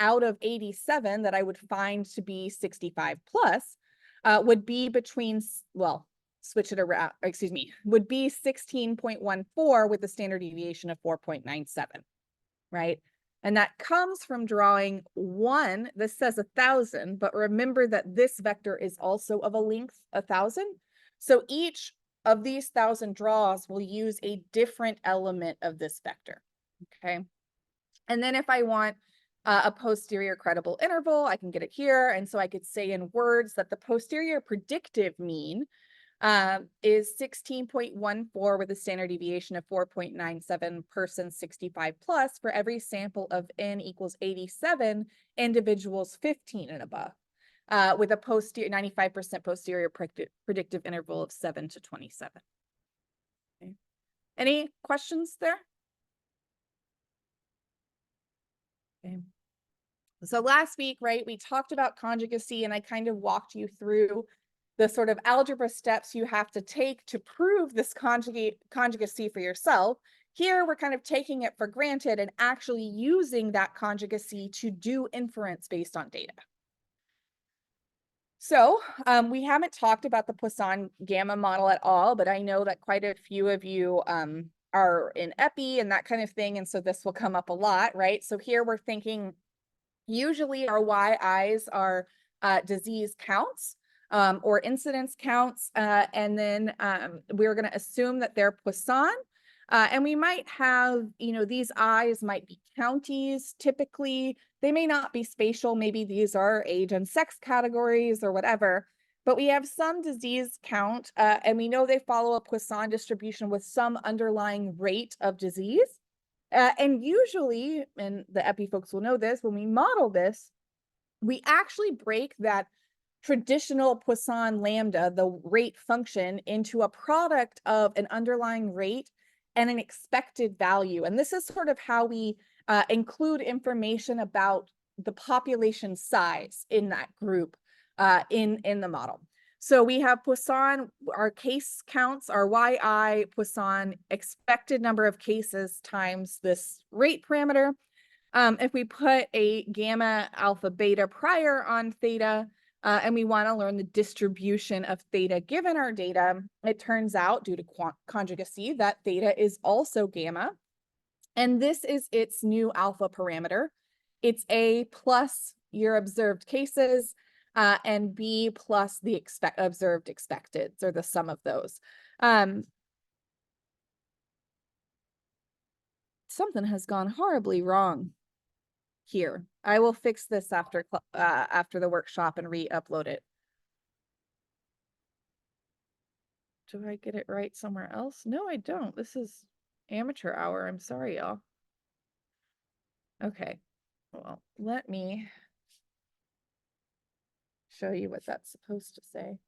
out of 87 that I would find to be 65 plus would be between, well, switch it around, excuse me, would be 16.14 with a standard deviation of 4.97, right? And that comes from drawing one, this says 1,000, but remember that this vector is also of a length 1,000. So each of these 1,000 draws will use a different element of this vector, okay? And then if I want a posterior credible interval, I can get it here. And so I could say in words that the posterior predictive mean is 16.14 with a standard deviation of 4.97 persons 65 plus for every sample of n equals 87 individuals 15 and above, with a 95% posterior predictive interval of 7 to 27. Okay. Any questions there? Okay. So last week, right, we talked about conjugacy, and I kind of walked you through the sort of algebra steps you have to take to prove this conjugacy for yourself. Here, we're kind of taking it for granted and actually using that conjugacy to do inference based on data. So we haven't talked about the Poisson gamma model at all, but I know that quite a few of you are in epi and that kind of thing, and so this will come up a lot, right? So here we're thinking usually our YIs are disease counts or incidence counts, and then we're going to assume that they're Poisson. And we might have, you know, these I's might be counties typically. They may not be spatial. Maybe these are age and sex categories or whatever. But we have some disease count, and we know they follow a Poisson distribution with some underlying rate of disease. And usually, and the epi folks will know this, when we model this, we actually break that traditional Poisson lambda, the rate function, into a product of an underlying rate and an expected value. And this is sort of how we include information about the population size in that group in the model. So we have Poisson, our case counts, our YI Poisson expected number of cases times this rate parameter. If we put a gamma alpha beta prior on theta, and we want to learn the distribution of theta given our data, it turns out due to conjugacy that theta is also gamma. And this is its new alpha parameter. It's A plus your observed cases, and B plus the observed expecteds, or the sum of those. Something has gone horribly wrong here. I will fix this after the workshop and re-upload it. Do I get it right somewhere else? No, I don't. This is amateur hour. I'm sorry, y'all. Okay, well, let me show you what that's supposed to say.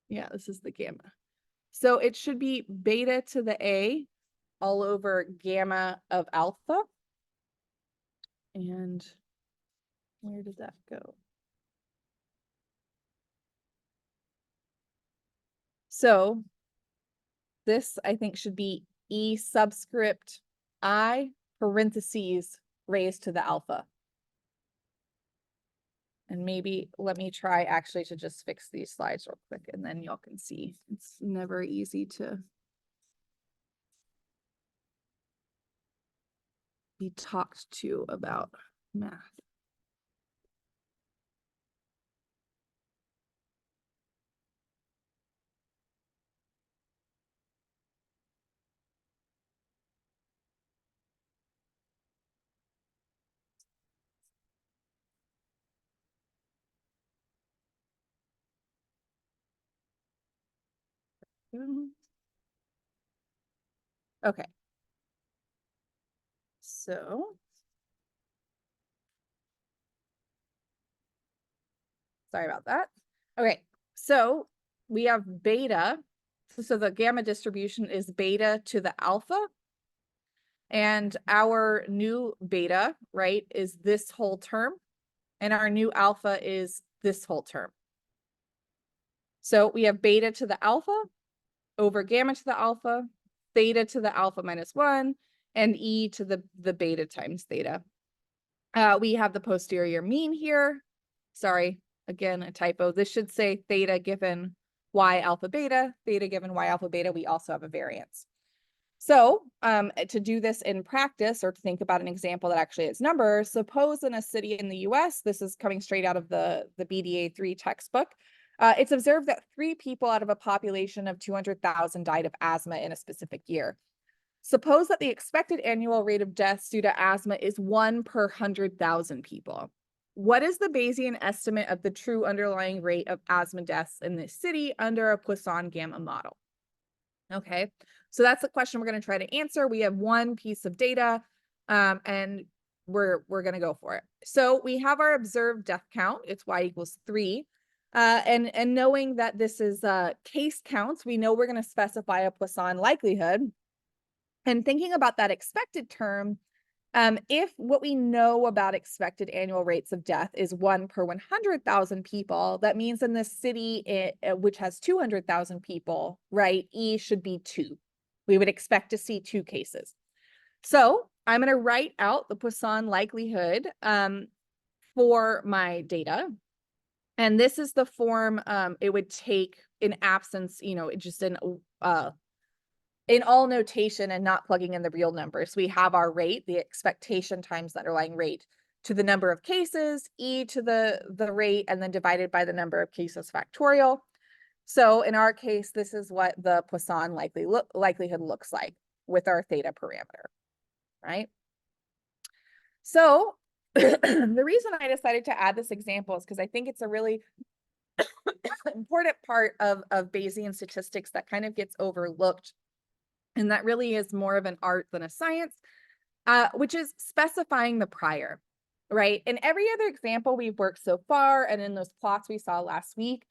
Yeah, this is the gamma. So it should be beta to the A all over gamma of alpha. And where did that go? So this, I think, should be E subscript I parentheses raised to the alpha. And maybe let me try actually to just fix these slides real quick, and then y'all can see. It's never easy to be talked to about math. Okay. So sorry about that. Okay, so we have beta. So the gamma distribution is beta to the alpha. And our new beta, right, is this whole term. And our new alpha is this whole term. So we have beta to the alpha over gamma to the alpha, theta to the alpha minus 1, and E to the beta times theta. We have the posterior mean here. Sorry, again, a typo. This should say theta given y alpha beta, theta given y alpha beta. We also have a variance. So to do this in practice, or to think about an example that actually has numbers, suppose in a city in the US, this is coming straight out of the BDA 3 textbook, it's observed that 3 people out of a population of 200,000 died of asthma in a specific year. Suppose that the expected annual rate of deaths due to asthma is 1 per 100,000 people. What is the Bayesian estimate of the true underlying rate of asthma deaths in this city under a Poisson gamma model? Okay, so that's the question we're going to try to answer. We have one piece of data, and we're going to go for it. So we have our observed death count. It's y equals 3. And knowing that this is case counts, we know we're going to specify a Poisson likelihood. And thinking about that expected term, if what we know about expected annual rates of death is 1 per 100,000 people, that means in this city, which has 200,000 people, right, E should be 2. We would expect to see 2 cases. So I'm going to write out the Poisson likelihood for my data. And this is the form it would take in absence, just in all notation and not plugging in the real numbers. We have our rate, the expectation times the underlying rate, to the number of cases, E to the rate, and then divided by the number of cases factorial. So in our case, this is what the Poisson likelihood looks like with our theta parameter, right? So the reason I decided to add this example is because I think it's a really important part of Bayesian statistics that kind of gets overlooked. And that really is more of an art than a science, which is specifying the prior, right? In every other example we've worked so far, and in those plots we saw last week,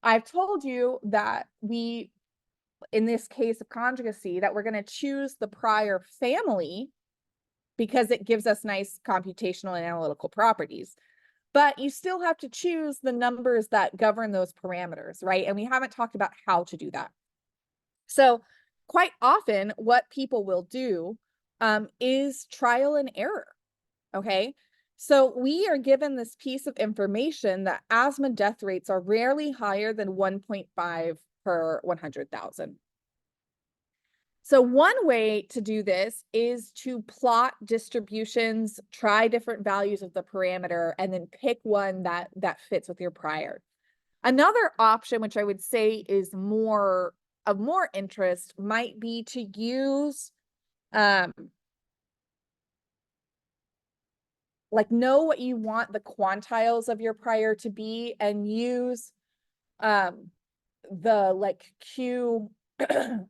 I've told you that we, in this case of conjugacy, that we're going to choose the prior family because it gives us nice computational and analytical properties. But you still have to choose the numbers that govern those parameters, right? And we haven't talked about how to do that. So quite often what people will do is trial and error, okay? So we are given this piece of information that asthma death rates are rarely higher than 1.5 per 100,000. So one way to do this is to plot distributions, try different values of the parameter, and then pick one that fits with your prior. Another option, which I would say is of more interest, might be to use like know what you want the quantiles of your prior to be, and use the like Q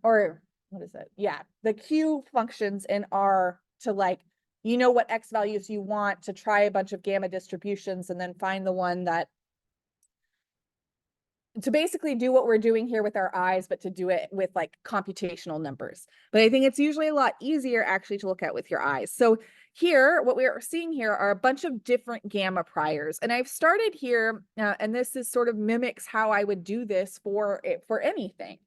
or what is it? Yeah, the Q functions in R to like, what X values you want, to try a bunch of gamma distributions and then find the one that, to basically do what we're doing here with our eyes, but to do it with like computational numbers. But I think it's usually a lot easier actually to look at with your eyes. So here, what we are seeing here are a bunch of different gamma priors. And I've started here, and this is sort of mimics how I would do this for anything.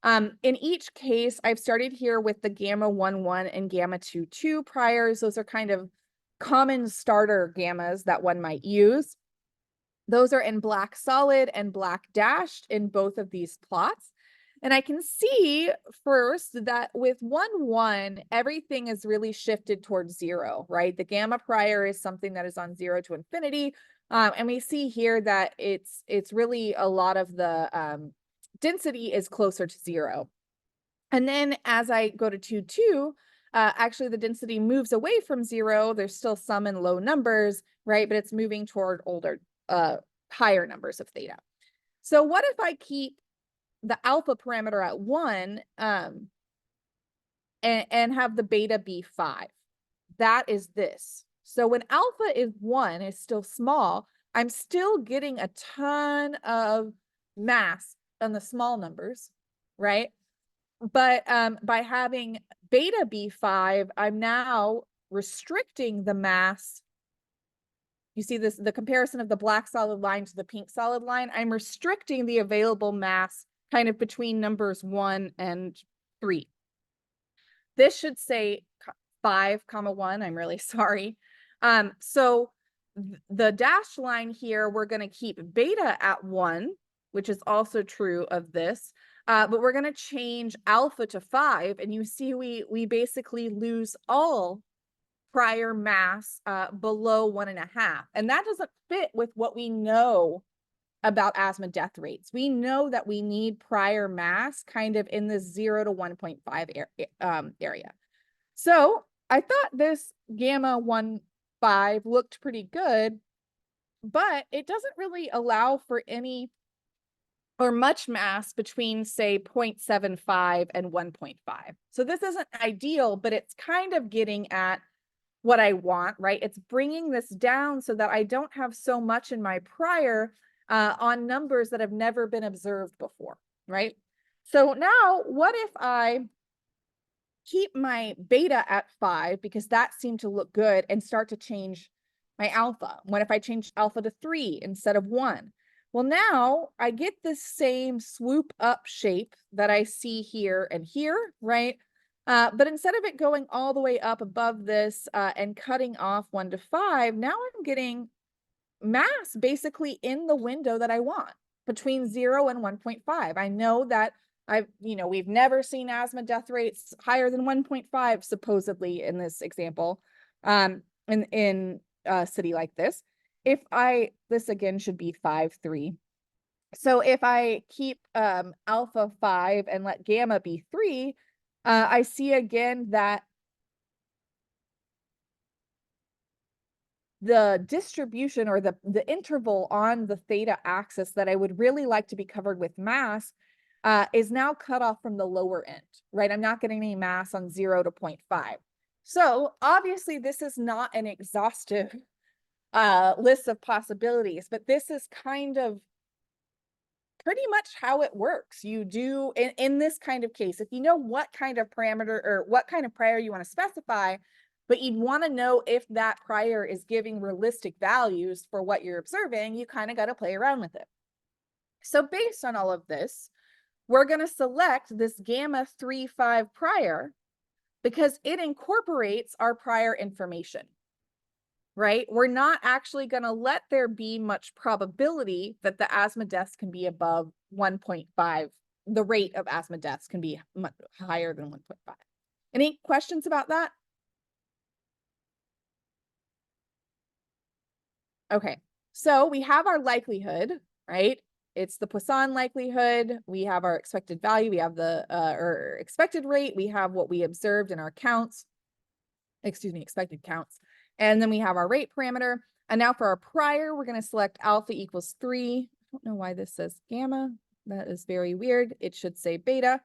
In each case, I've started here with the gamma 1,1 and gamma 2,2 priors. Those are kind of common starter gammas that one might use. Those are in black solid and black dashed in both of these plots. And I can see first that with 1,1, everything is really shifted towards 0, right? The gamma prior is something that is on 0 to infinity. And we see here that it's really a lot of the density is closer to 0. And then as I go to 2,2, actually the density moves away from 0. There's still some in low numbers, right? But it's moving toward higher numbers of theta. So what if I keep the alpha parameter at 1 and have the beta be 5? That is this. So when alpha is 1, is still small, I'm still getting a ton of mass on the small numbers, right? But by having beta be 5, I'm now restricting the mass. You see this, the comparison of the black solid line to the pink solid line. I'm restricting the available mass kind of between numbers 1 and 3. This should say 5, 1. I'm really sorry. So the dashed line here, we're going to keep beta at 1, which is also true of this. But we're going to change alpha to 5. And you see we basically lose all prior mass below 1.5. And that doesn't fit with what we know about asthma death rates. We know that we need prior mass kind of in the 0 to 1.5 area. So I thought this gamma 1.5 looked pretty good, but it doesn't really allow for any or much mass between, say, 0.75 and 1.5. So this isn't ideal, but it's kind of getting at what I want, right? It's bringing this down so that I don't have so much in my prior on numbers that have never been observed before, right? So now what if I keep my beta at 5 because that seemed to look good and start to change my alpha? What if I change alpha to 3 instead of 1? Well, now I get this same swoop up shape that I see here and here, right? But instead of it going all the way up above this and cutting off 1 to 5, now I'm getting mass basically in the window that I want between 0 and 1.5. I know that we've never seen asthma death rates higher than 1.5 supposedly in this example in a city like this. This again should be 5.3. So if I keep alpha 5 and let gamma be 3, I see again that the distribution or the interval on the theta axis that I would really like to be covered with mass is now cut off from the lower end, right? I'm not getting any mass on 0 to 0.5. So obviously this is not an exhaustive list of possibilities, but this is kind of pretty much how it works. You do in this kind of case, if you know what kind of parameter or what kind of prior you want to specify, but you'd want to know if that prior is giving realistic values for what you're observing, you kind of got to play around with it. So based on all of this, we're going to select this gamma 3.5 prior because it incorporates our prior information, right? We're not actually going to let there be much probability that the asthma deaths can be above 1.5. The rate of asthma deaths can be much higher than 1.5. Any questions about that? Okay, so we have our likelihood, right? It's the Poisson likelihood. We have our expected value. We have the or expected rate. We have what we observed in our counts, expected counts. And then we have our rate parameter. And now for our prior, we're going to select alpha equals 3. I don't know why this says gamma. That is very weird. It should say beta.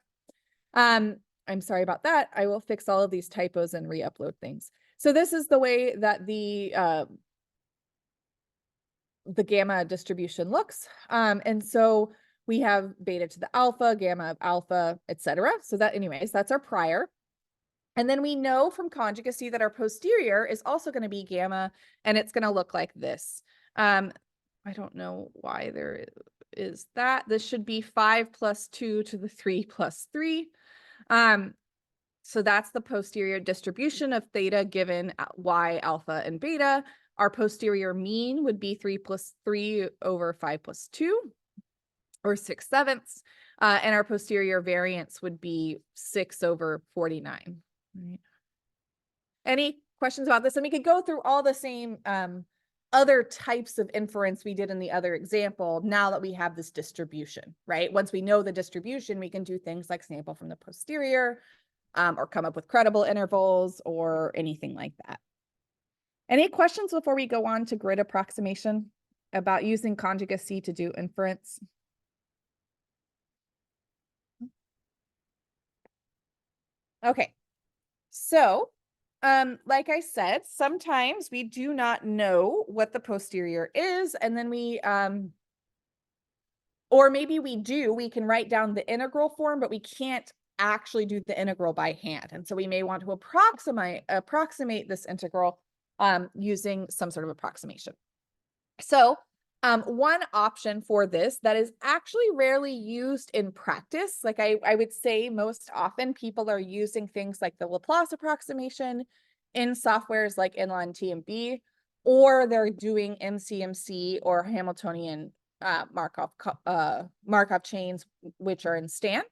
I'm sorry about that. I will fix all of these typos and re-upload things. So this is the way that the gamma distribution looks. And so we have beta to the alpha, gamma of alpha, etc. So that anyways, that's our prior. And then we know from conjugacy that our posterior is also going to be gamma, and it's going to look like this. I don't know why there is that. This should be 5 plus 2 to the 3 plus 3. So that's the posterior distribution of theta given y, alpha, and beta. Our posterior mean would be 3 plus 3 over 5 plus 2, or 6/7. And our posterior variance would be 6 over 49. Right. Any questions about this? And we could go through all the same other types of inference we did in the other example now that we have this distribution, right? Once we know the distribution, we can do things like sample from the posterior or come up with credible intervals or anything like that. Any questions before we go on to grid approximation about using conjugacy to do inference? Okay, so like I said, sometimes we do not know what the posterior is, and then we or maybe we do, we can write down the integral form, but we can't actually do the integral by hand. And so we may want to approximate this integral using some sort of approximation. So one option for this that is actually rarely used in practice, like I would say most often people are using things like the Laplace approximation in softwares like inline TMB, or they're doing MCMC or Hamiltonian Markov chains, which are in STAN.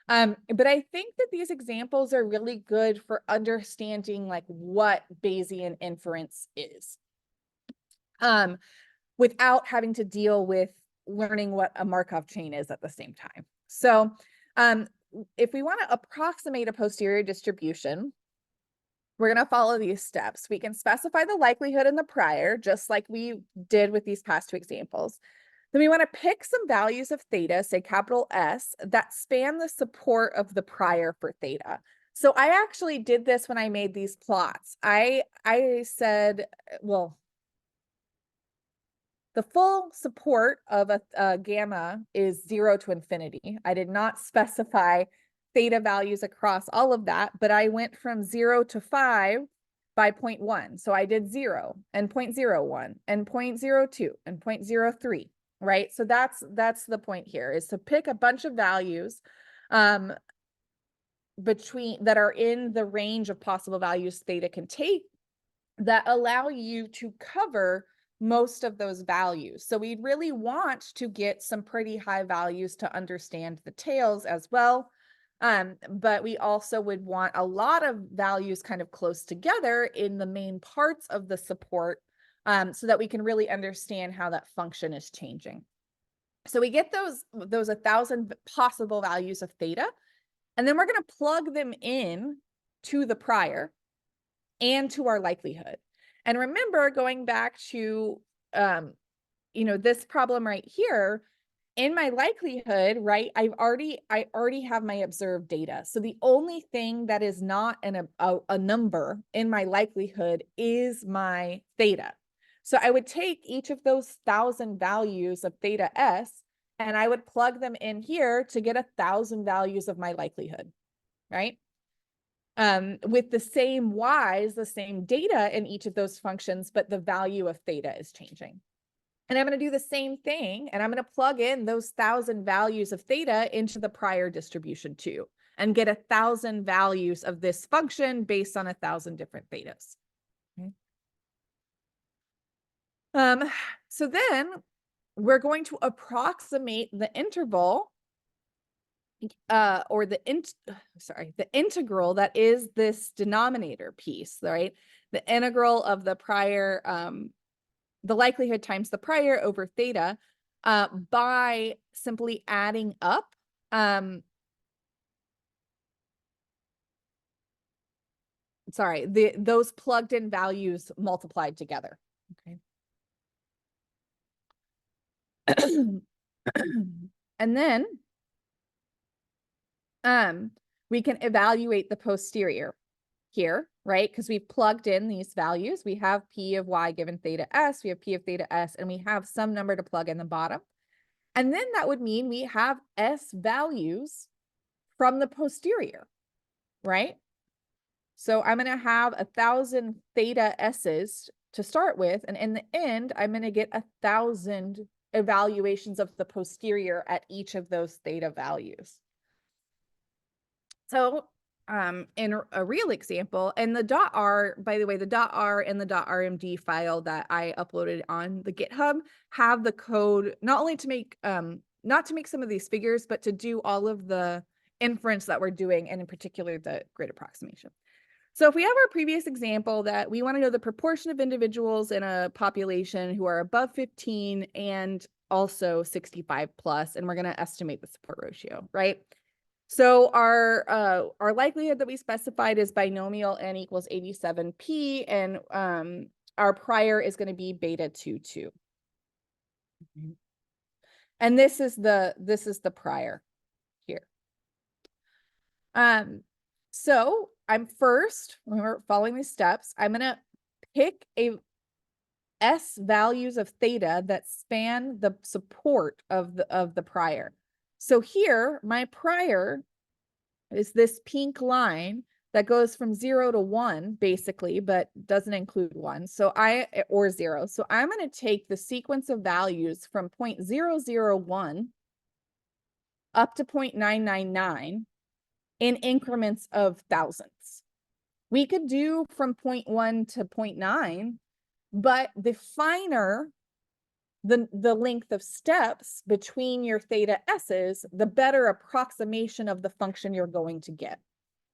But I think that these examples are really good for understanding like what Bayesian inference is, without having to deal with learning what a Markov chain is at the same time. So if we want to approximate a posterior distribution, we're going to follow these steps. We can specify the likelihood in the prior, just like we did with these past two examples. Then we want to pick some values of theta, say capital S, that span the support of the prior for theta. So I actually did this when I made these plots. I said, well, the full support of a gamma is 0 to infinity. I did not specify theta values across all of that, but I went from 0 to 5 by 0.1. So I did 0 and 0.01 and 0.02 and 0.03, right? So that's the point here, is to pick a bunch of values between that are in the range of possible values theta can take that allow you to cover most of those values. So we really want to get some pretty high values to understand the tails as well. But we also would want a lot of values kind of close together in the main parts of the support, so that we can really understand how that function is changing. So we get those 1,000 possible values of theta, and then we're going to plug them in to the prior and to our likelihood. And remember, going back to, this problem right here, in my likelihood, right, I already have my observed data. So the only thing that is not a number in my likelihood is my theta. So I would take each of those 1,000 values of theta S, and I would plug them in here to get 1,000 values of my likelihood, right? With the same y's, the same data in each of those functions, but the value of theta is changing. And I'm going to do the same thing, and I'm going to plug in those 1,000 values of theta into the prior distribution too, and get 1,000 values of this function based on 1,000 different thetas. Okay. So then we're going to approximate the interval, or the integral that is this denominator piece, right? The integral of the prior, the likelihood times the prior over theta, by simply adding up those plugged in values multiplied together. Okay. And then we can evaluate the posterior here, right? Because we've plugged in these values. We have P of Y given theta S, we have P of theta S, and we have some number to plug in the bottom. And then that would mean we have S values from the posterior, right? So I'm going to have 1,000 theta S's to start with. And in the end, I'm going to get 1,000 evaluations of the posterior at each of those theta values. So in a real example, and the .r, by the way, the .r and the .rmd file that I uploaded on the GitHub have the code not only to make, not to make some of these figures, but to do all of the inference that we're doing, and in particular, the grid approximation. So if we have our previous example that we want to know the proportion of individuals in a population who are above 15 and also 65 plus, and we're going to estimate the support ratio, right? So our likelihood that we specified is binomial n equals 87p, and our prior is going to be beta 22. And this is the prior here. So I'm first, when we're following these steps, I'm going to pick a S values of theta that span the support of the prior. So here, my prior is this pink line that goes from 0 to 1, basically, but doesn't include 1. So or 0. So I'm going to take the sequence of values from 0.001 up to 0.999 in increments of thousands, We could do from 0.1 to 0.9, but the finer the length of steps between your theta s's, the better approximation of the function you're going to get,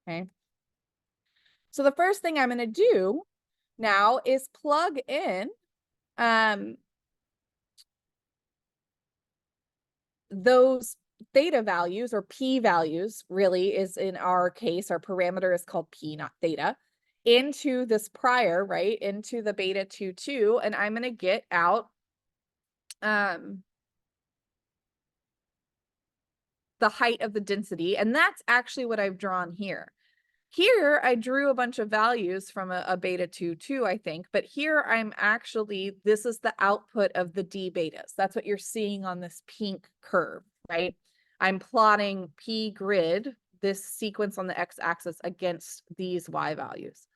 okay? So the first thing I'm going to do now is plug in those theta values, or p values really is in our case, our parameter is called p, not theta, into this prior, right, into the beta 2, and I'm going to get out the height of the density, and that's actually what I've drawn here. Here, I drew a bunch of values from a beta 2, I think, but here I'm actually, this is the output of the d betas. That's what you're seeing on this pink curve, right? I'm plotting p grid, this sequence on the x-axis, against these y values.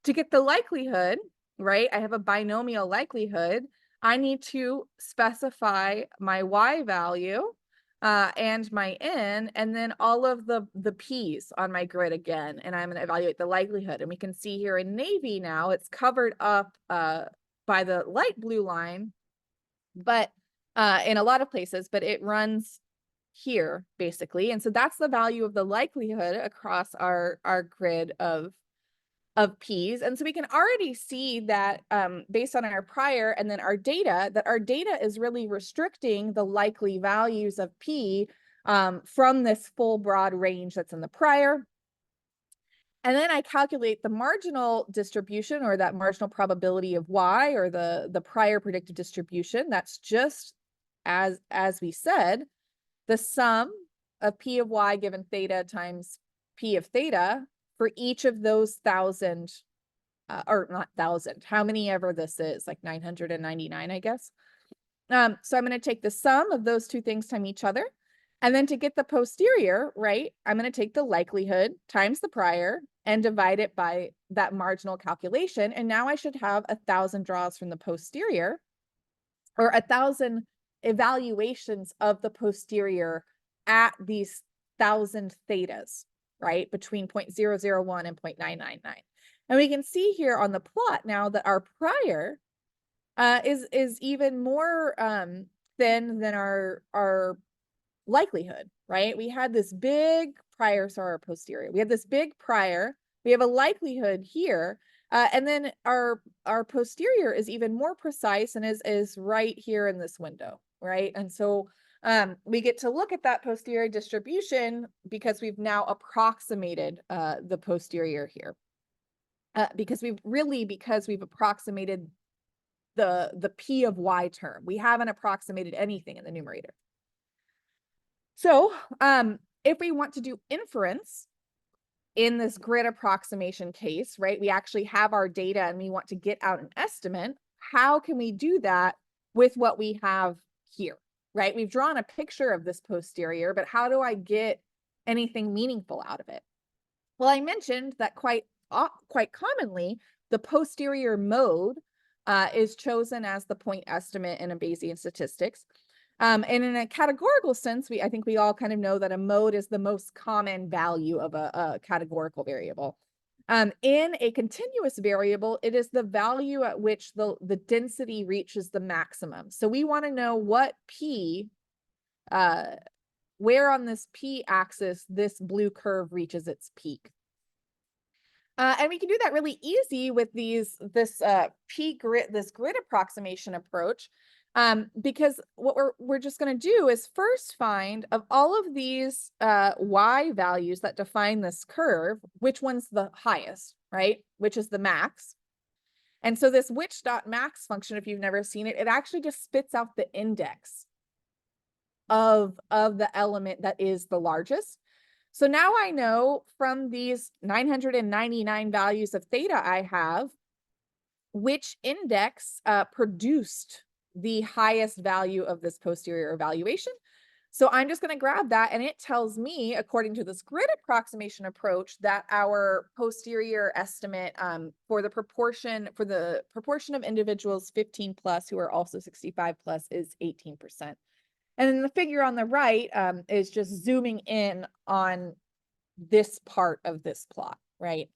To get the likelihood, right, I have a binomial likelihood, I need to specify my y value and my n, and then all of the p's on my grid again, and I'm going to evaluate the likelihood. And we can see here in navy now it's covered up by the light blue line, but in a lot of places, but it runs here basically. And so that's the value of the likelihood across our grid of p's. And so we can already see that based on our prior and then our data, that our data is really restricting the likely values of p from this full broad range that's in the prior. And then I calculate the marginal distribution, or that marginal probability of y, or the prior predicted distribution. That's just as we said, the sum of p of y given theta times p of theta for each of those 1,000, or not 1,000, how many ever this is, like 999, I guess. So I'm going to take the sum of those two things times each other. And then to get the posterior, right, I'm going to take the likelihood times the prior and divide it by that marginal calculation. And now I should have 1,000 draws from the posterior, or 1,000 evaluations of the posterior at these 1,000 thetas, right, between 0.001 and 0.999. And we can see here on the plot now that our prior is even more thin than our likelihood, right? We had this big prior, sorry, our posterior. We had this big prior. We have a likelihood here. And then our posterior is even more precise and is right here in this window, right? And so we get to look at that posterior distribution because we've now approximated the posterior here. Because we've approximated the p of y term. We haven't approximated anything in the numerator. So if we want to do inference in this grid approximation case, right, we actually have our data and we want to get out an estimate, how can we do that with what we have here, right? We've drawn a picture of this posterior, but how do I get anything meaningful out of it? Well, I mentioned that quite commonly, the posterior mode is chosen as the point estimate in a Bayesian statistics. And in a categorical sense, I think we all kind of know that a mode is the most common value of a categorical variable. In a continuous variable, it is the value at which the density reaches the maximum. So we want to know what p, where on this p axis this blue curve reaches its peak. And we can do that really easy with this grid approximation approach. Because what we're just going to do is first find, of all of these y values that define this curve, which one's the highest, right? Which is the max. And so this which.max function, if you've never seen it, it actually just spits out the index of the element that is the largest. So now I know from these 999 values of theta I have, which index produced the highest value of this posterior evaluation. So I'm just going to grab that, and it tells me, according to this grid approximation approach, that our posterior estimate for the proportion of individuals 15 plus who are also 65 plus is 18%. And then the figure on the right is just zooming in on this part of this plot, right?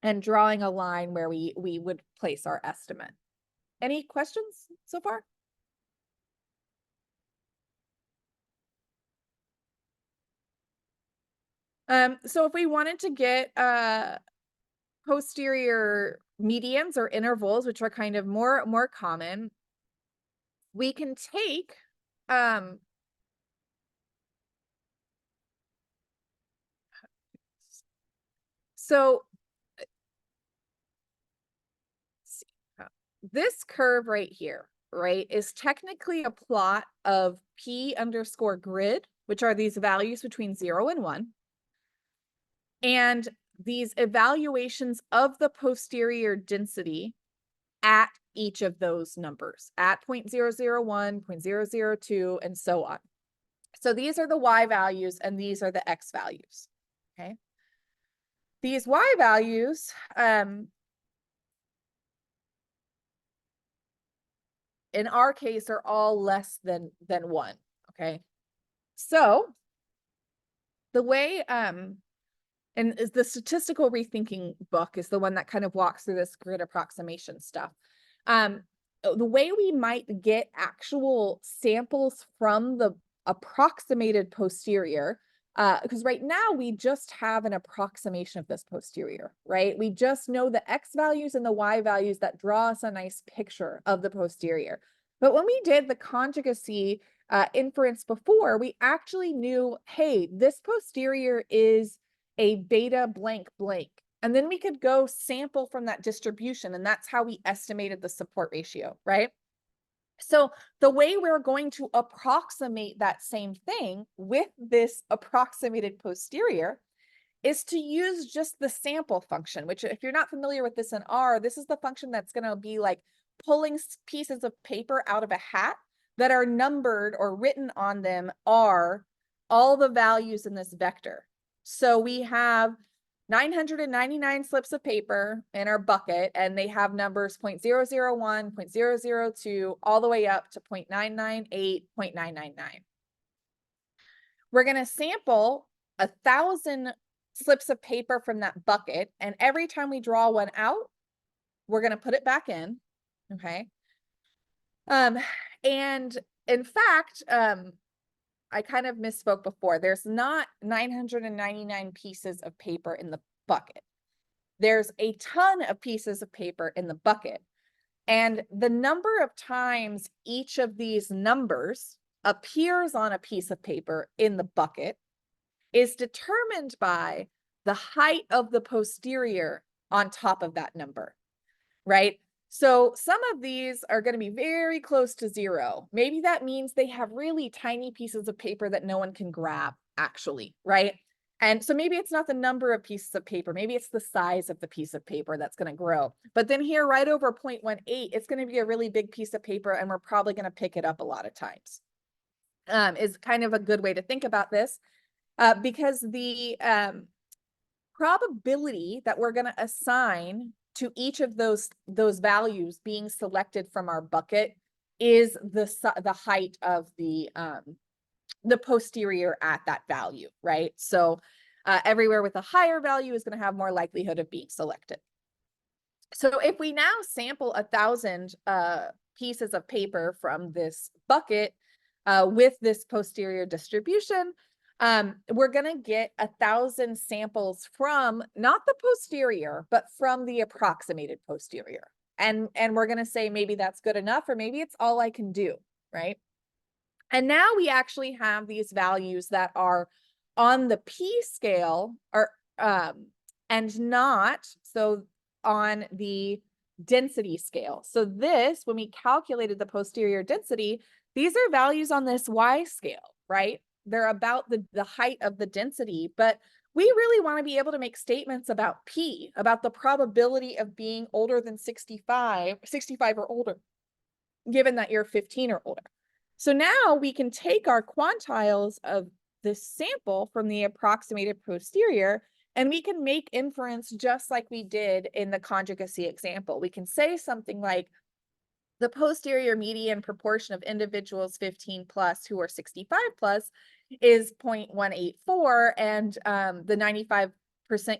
and drawing a line where we would place our estimate. Any questions so far? So if we wanted to get posterior medians or intervals, which are kind of more common, we can take so this curve right here, right, is technically a plot of P underscore grid, which are these values between 0 and 1. And these evaluations of the posterior density at each of those numbers, at 0.001, 0.002, and so on. So these are the Y values and these are the X values, okay? These Y values, in our case, are all less than 1, okay? So the way, and is the statistical rethinking book is the one that kind of walks through this grid approximation stuff. The way we might get actual samples from the approximated posterior, because right now we just have an approximation of this posterior, right? We just know the X values and the Y values that draw us a nice picture of the posterior. But when we did the conjugacy inference before, we actually knew, hey, this posterior is a beta blank blank. And then we could go sample from that distribution, and that's how we estimated the support ratio, right? So the way we're going to approximate that same thing with this approximated posterior is to use just the sample function, which if you're not familiar with this in R, this is the function that's going to be like pulling pieces of paper out of a hat that are numbered or written on them are all the values in this vector. So we have 999 slips of paper in our bucket, and they have numbers 0.001, 0.002, all the way up to 0.998, 0.999. We're going to sample 1,000 slips of paper from that bucket, and every time we draw one out, we're going to put it back in, okay? And in fact, I kind of misspoke before. There's not 999 pieces of paper in the bucket. There's a ton of pieces of paper in the bucket. And the number of times each of these numbers appears on a piece of paper in the bucket is determined by the height of the posterior on top of that number, right? So some of these are going to be very close to 0. Maybe that means they have really tiny pieces of paper that no one can grab, actually, right? And so maybe it's not the number of pieces of paper, maybe it's the size of the piece of paper that's going to grow. But then here, right over 0.18, it's going to be a really big piece of paper, and we're probably going to pick it up a lot of times. Is kind of a good way to think about this, because the probability that we're going to assign to each of those values being selected from our bucket is the height of the posterior at that value, right? So everywhere with a higher value is going to have more likelihood of being selected. So if we now sample 1,000 pieces of paper from this bucket with this posterior distribution, we're going to get 1,000 samples from not the posterior, but from the approximated posterior. And we're going to say maybe that's good enough, or maybe it's all I can do, right? And now we actually have these values that are on the P scale, or and not so on the density scale. So this, when we calculated the posterior density, these are values on this Y scale, right? They're about the height of the density, but we really want to be able to make statements about P, about the probability of being older than 65 or older, given that you're 15 or older. So now we can take our quantiles of this sample from the approximated posterior, and we can make inference just like we did in the conjugacy example. We can say something like, the posterior median proportion of individuals 15 plus who are 65 plus is 0.184, and the 95%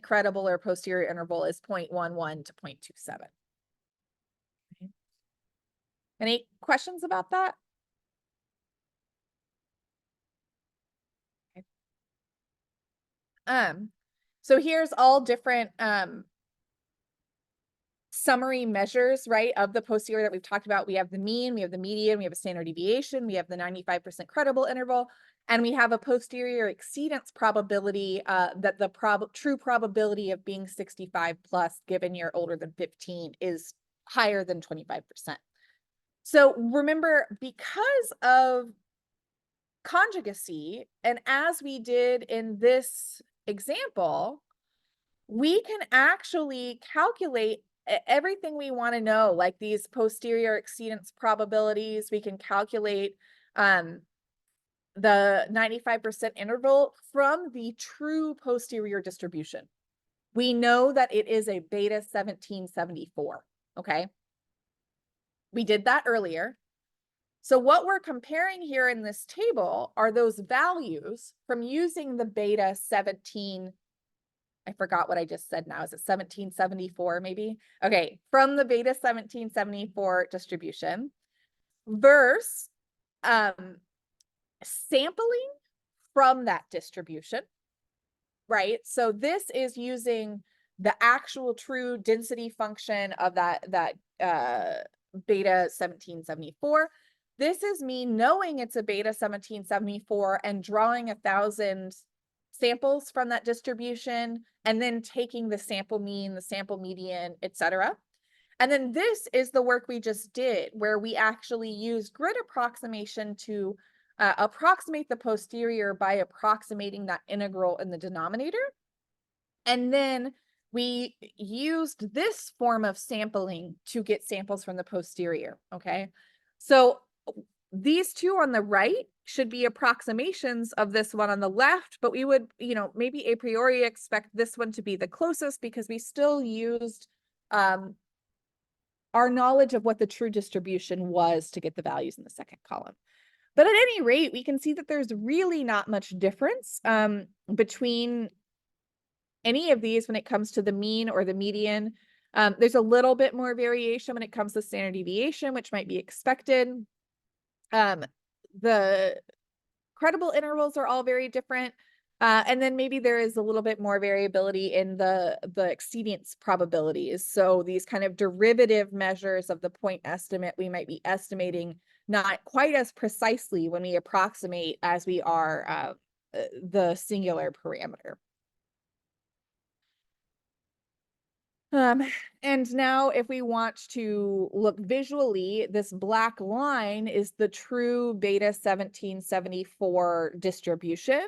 credible or posterior interval is 0.11 to 0.27. Okay. Any questions about that? Okay. So here's all different summary measures, right, of the posterior that we've talked about. We have the mean, we have the median, we have a standard deviation, we have the 95% credible interval, and we have a posterior exceedance probability that the true probability of being 65 plus given you're older than 15 is higher than 25%. So remember, because of conjugacy, and as we did in this example, we can actually calculate everything we want to know, like these posterior exceedance probabilities. We can calculate the 95% interval from the true posterior distribution. We know that it is a beta 1774, okay? We did that earlier. So what we're comparing here in this table are those values from using the beta 17, I forgot what I just said now. Is it 1774 maybe? Okay, from the beta 1774 distribution versus sampling from that distribution, right? So this is using the actual true density function of that beta 1774. This is me knowing it's a beta 1774 and drawing 1,000 samples from that distribution, and then taking the sample mean, the sample median, etc. And then this is the work we just did, where we actually used grid approximation to approximate the posterior by approximating that integral in the denominator. And then we used this form of sampling to get samples from the posterior, okay? So these two on the right should be approximations of this one on the left, but we would, maybe a priori expect this one to be the closest because we still used our knowledge of what the true distribution was to get the values in the second column. But at any rate, we can see that there's really not much difference between any of these when it comes to the mean or the median. There's a little bit more variation when it comes to standard deviation, which might be expected. The credible intervals are all very different. And then maybe there is a little bit more variability in the exceedance probabilities. So these kind of derivative measures of the point estimate, we might be estimating not quite as precisely when we approximate as we are the singular parameter. And now if we want to look visually, this black line is the true beta 1774 distribution.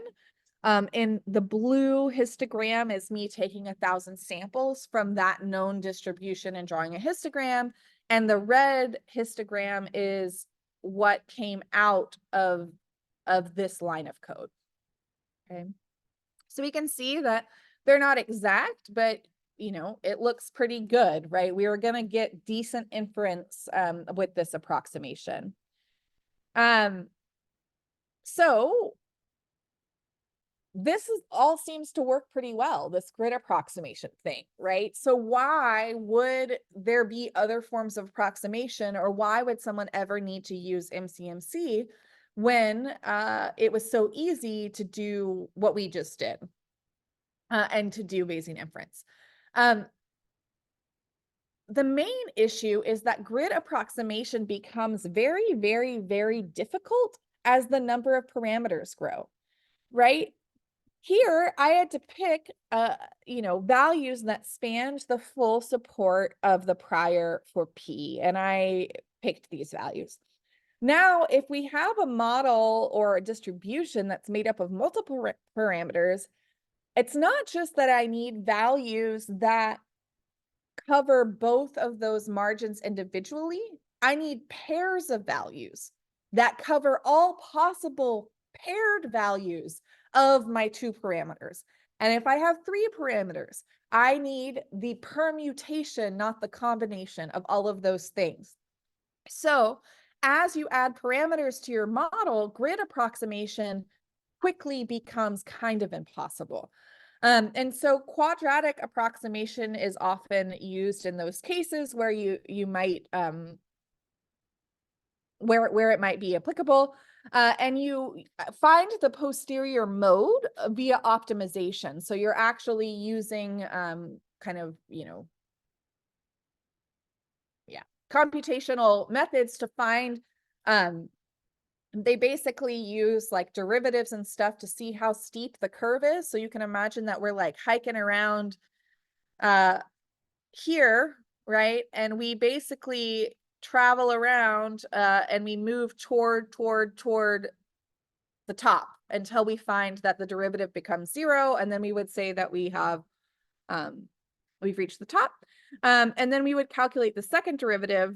And the blue histogram is me taking 1,000 samples from that known distribution and drawing a histogram. And the red histogram is what came out of this line of code. Okay. So we can see that they're not exact, but it looks pretty good, right? We are going to get decent inference with this approximation. So this all seems to work pretty well, this grid approximation thing, right? So why would there be other forms of approximation, or why would someone ever need to use MCMC when it was so easy to do what we just did and to do Bayesian inference? The main issue is that grid approximation becomes very, very, very difficult as the number of parameters grow, right? Here, I had to pick, values that spanned the full support of the prior for P, and I picked these values. Now, if we have a model or a distribution that's made up of multiple parameters, it's not just that I need values that cover both of those margins individually. I need pairs of values that cover all possible paired values of my two parameters. And if I have 3 parameters, I need the permutation, not the combination of all of those things. So as you add parameters to your model, grid approximation quickly becomes kind of impossible. And so quadratic approximation is often used in those cases where you might where it might be applicable. And you find the posterior mode via optimization. So you're actually using kind of, computational methods to find, they basically use like derivatives and stuff to see how steep the curve is. So you can imagine that we're like hiking around here, right? And we basically travel around and we move toward the top until we find that the derivative becomes 0, and then we would say that we have we've reached the top. And then we would calculate the second derivative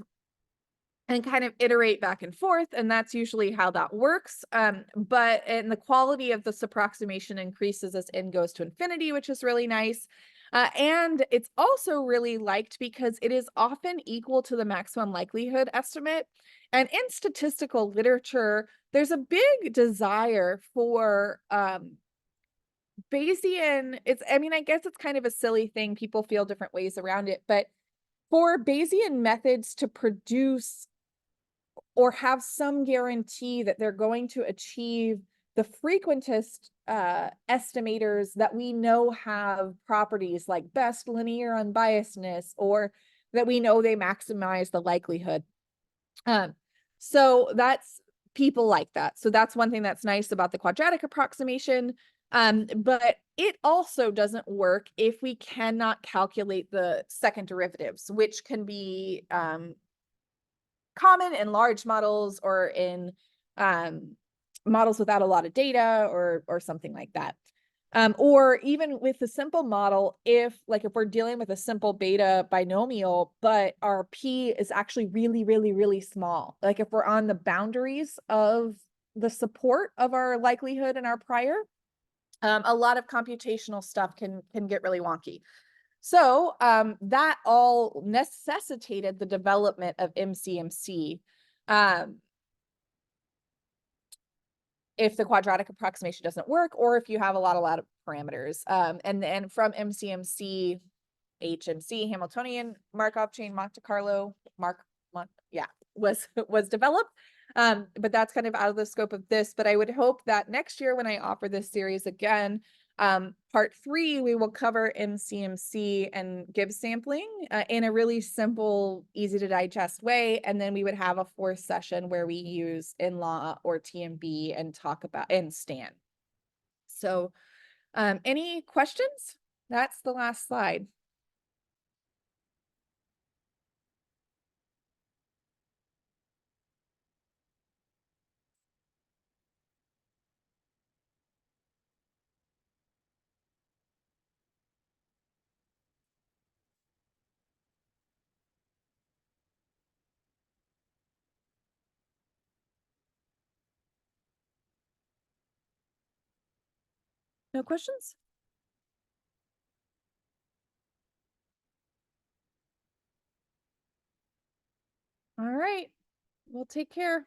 and kind of iterate back and forth, and that's usually how that works. And the quality of this approximation increases as n goes to infinity, which is really nice. And it's also really liked because it is often equal to the maximum likelihood estimate. And in statistical literature, there's a big desire for Bayesian. I guess it's kind of a silly thing. People feel different ways around it, but for Bayesian methods to produce or have some guarantee that they're going to achieve the frequentist estimators that we know have properties like best linear unbiasedness, or that we know they maximize the likelihood. So that's people like that. So that's one thing that's nice about the quadratic approximation. But it also doesn't work if we cannot calculate the second derivatives, which can be common in large models or in models without a lot of data or something like that. Or even with a simple model, if we're dealing with a simple beta binomial, but our P is actually really, really, really small, like if we're on the boundaries of the support of our likelihood and our prior, a lot of computational stuff can get really wonky. So that all necessitated the development of MCMC. If the quadratic approximation doesn't work, or if you have a lot of parameters. And then from MCMC, HMC, Hamiltonian Markov chain, Monte Carlo, was developed. But that's kind of out of the scope of this. But I would hope that next year when I offer this series again, part 3, we will cover MCMC and Gibbs sampling in a really simple, easy to digest way. And then we would have a 4th session where we use in-law or TMB and talk about and STAN. So any questions? That's the last slide. No questions? All right. Well, take care.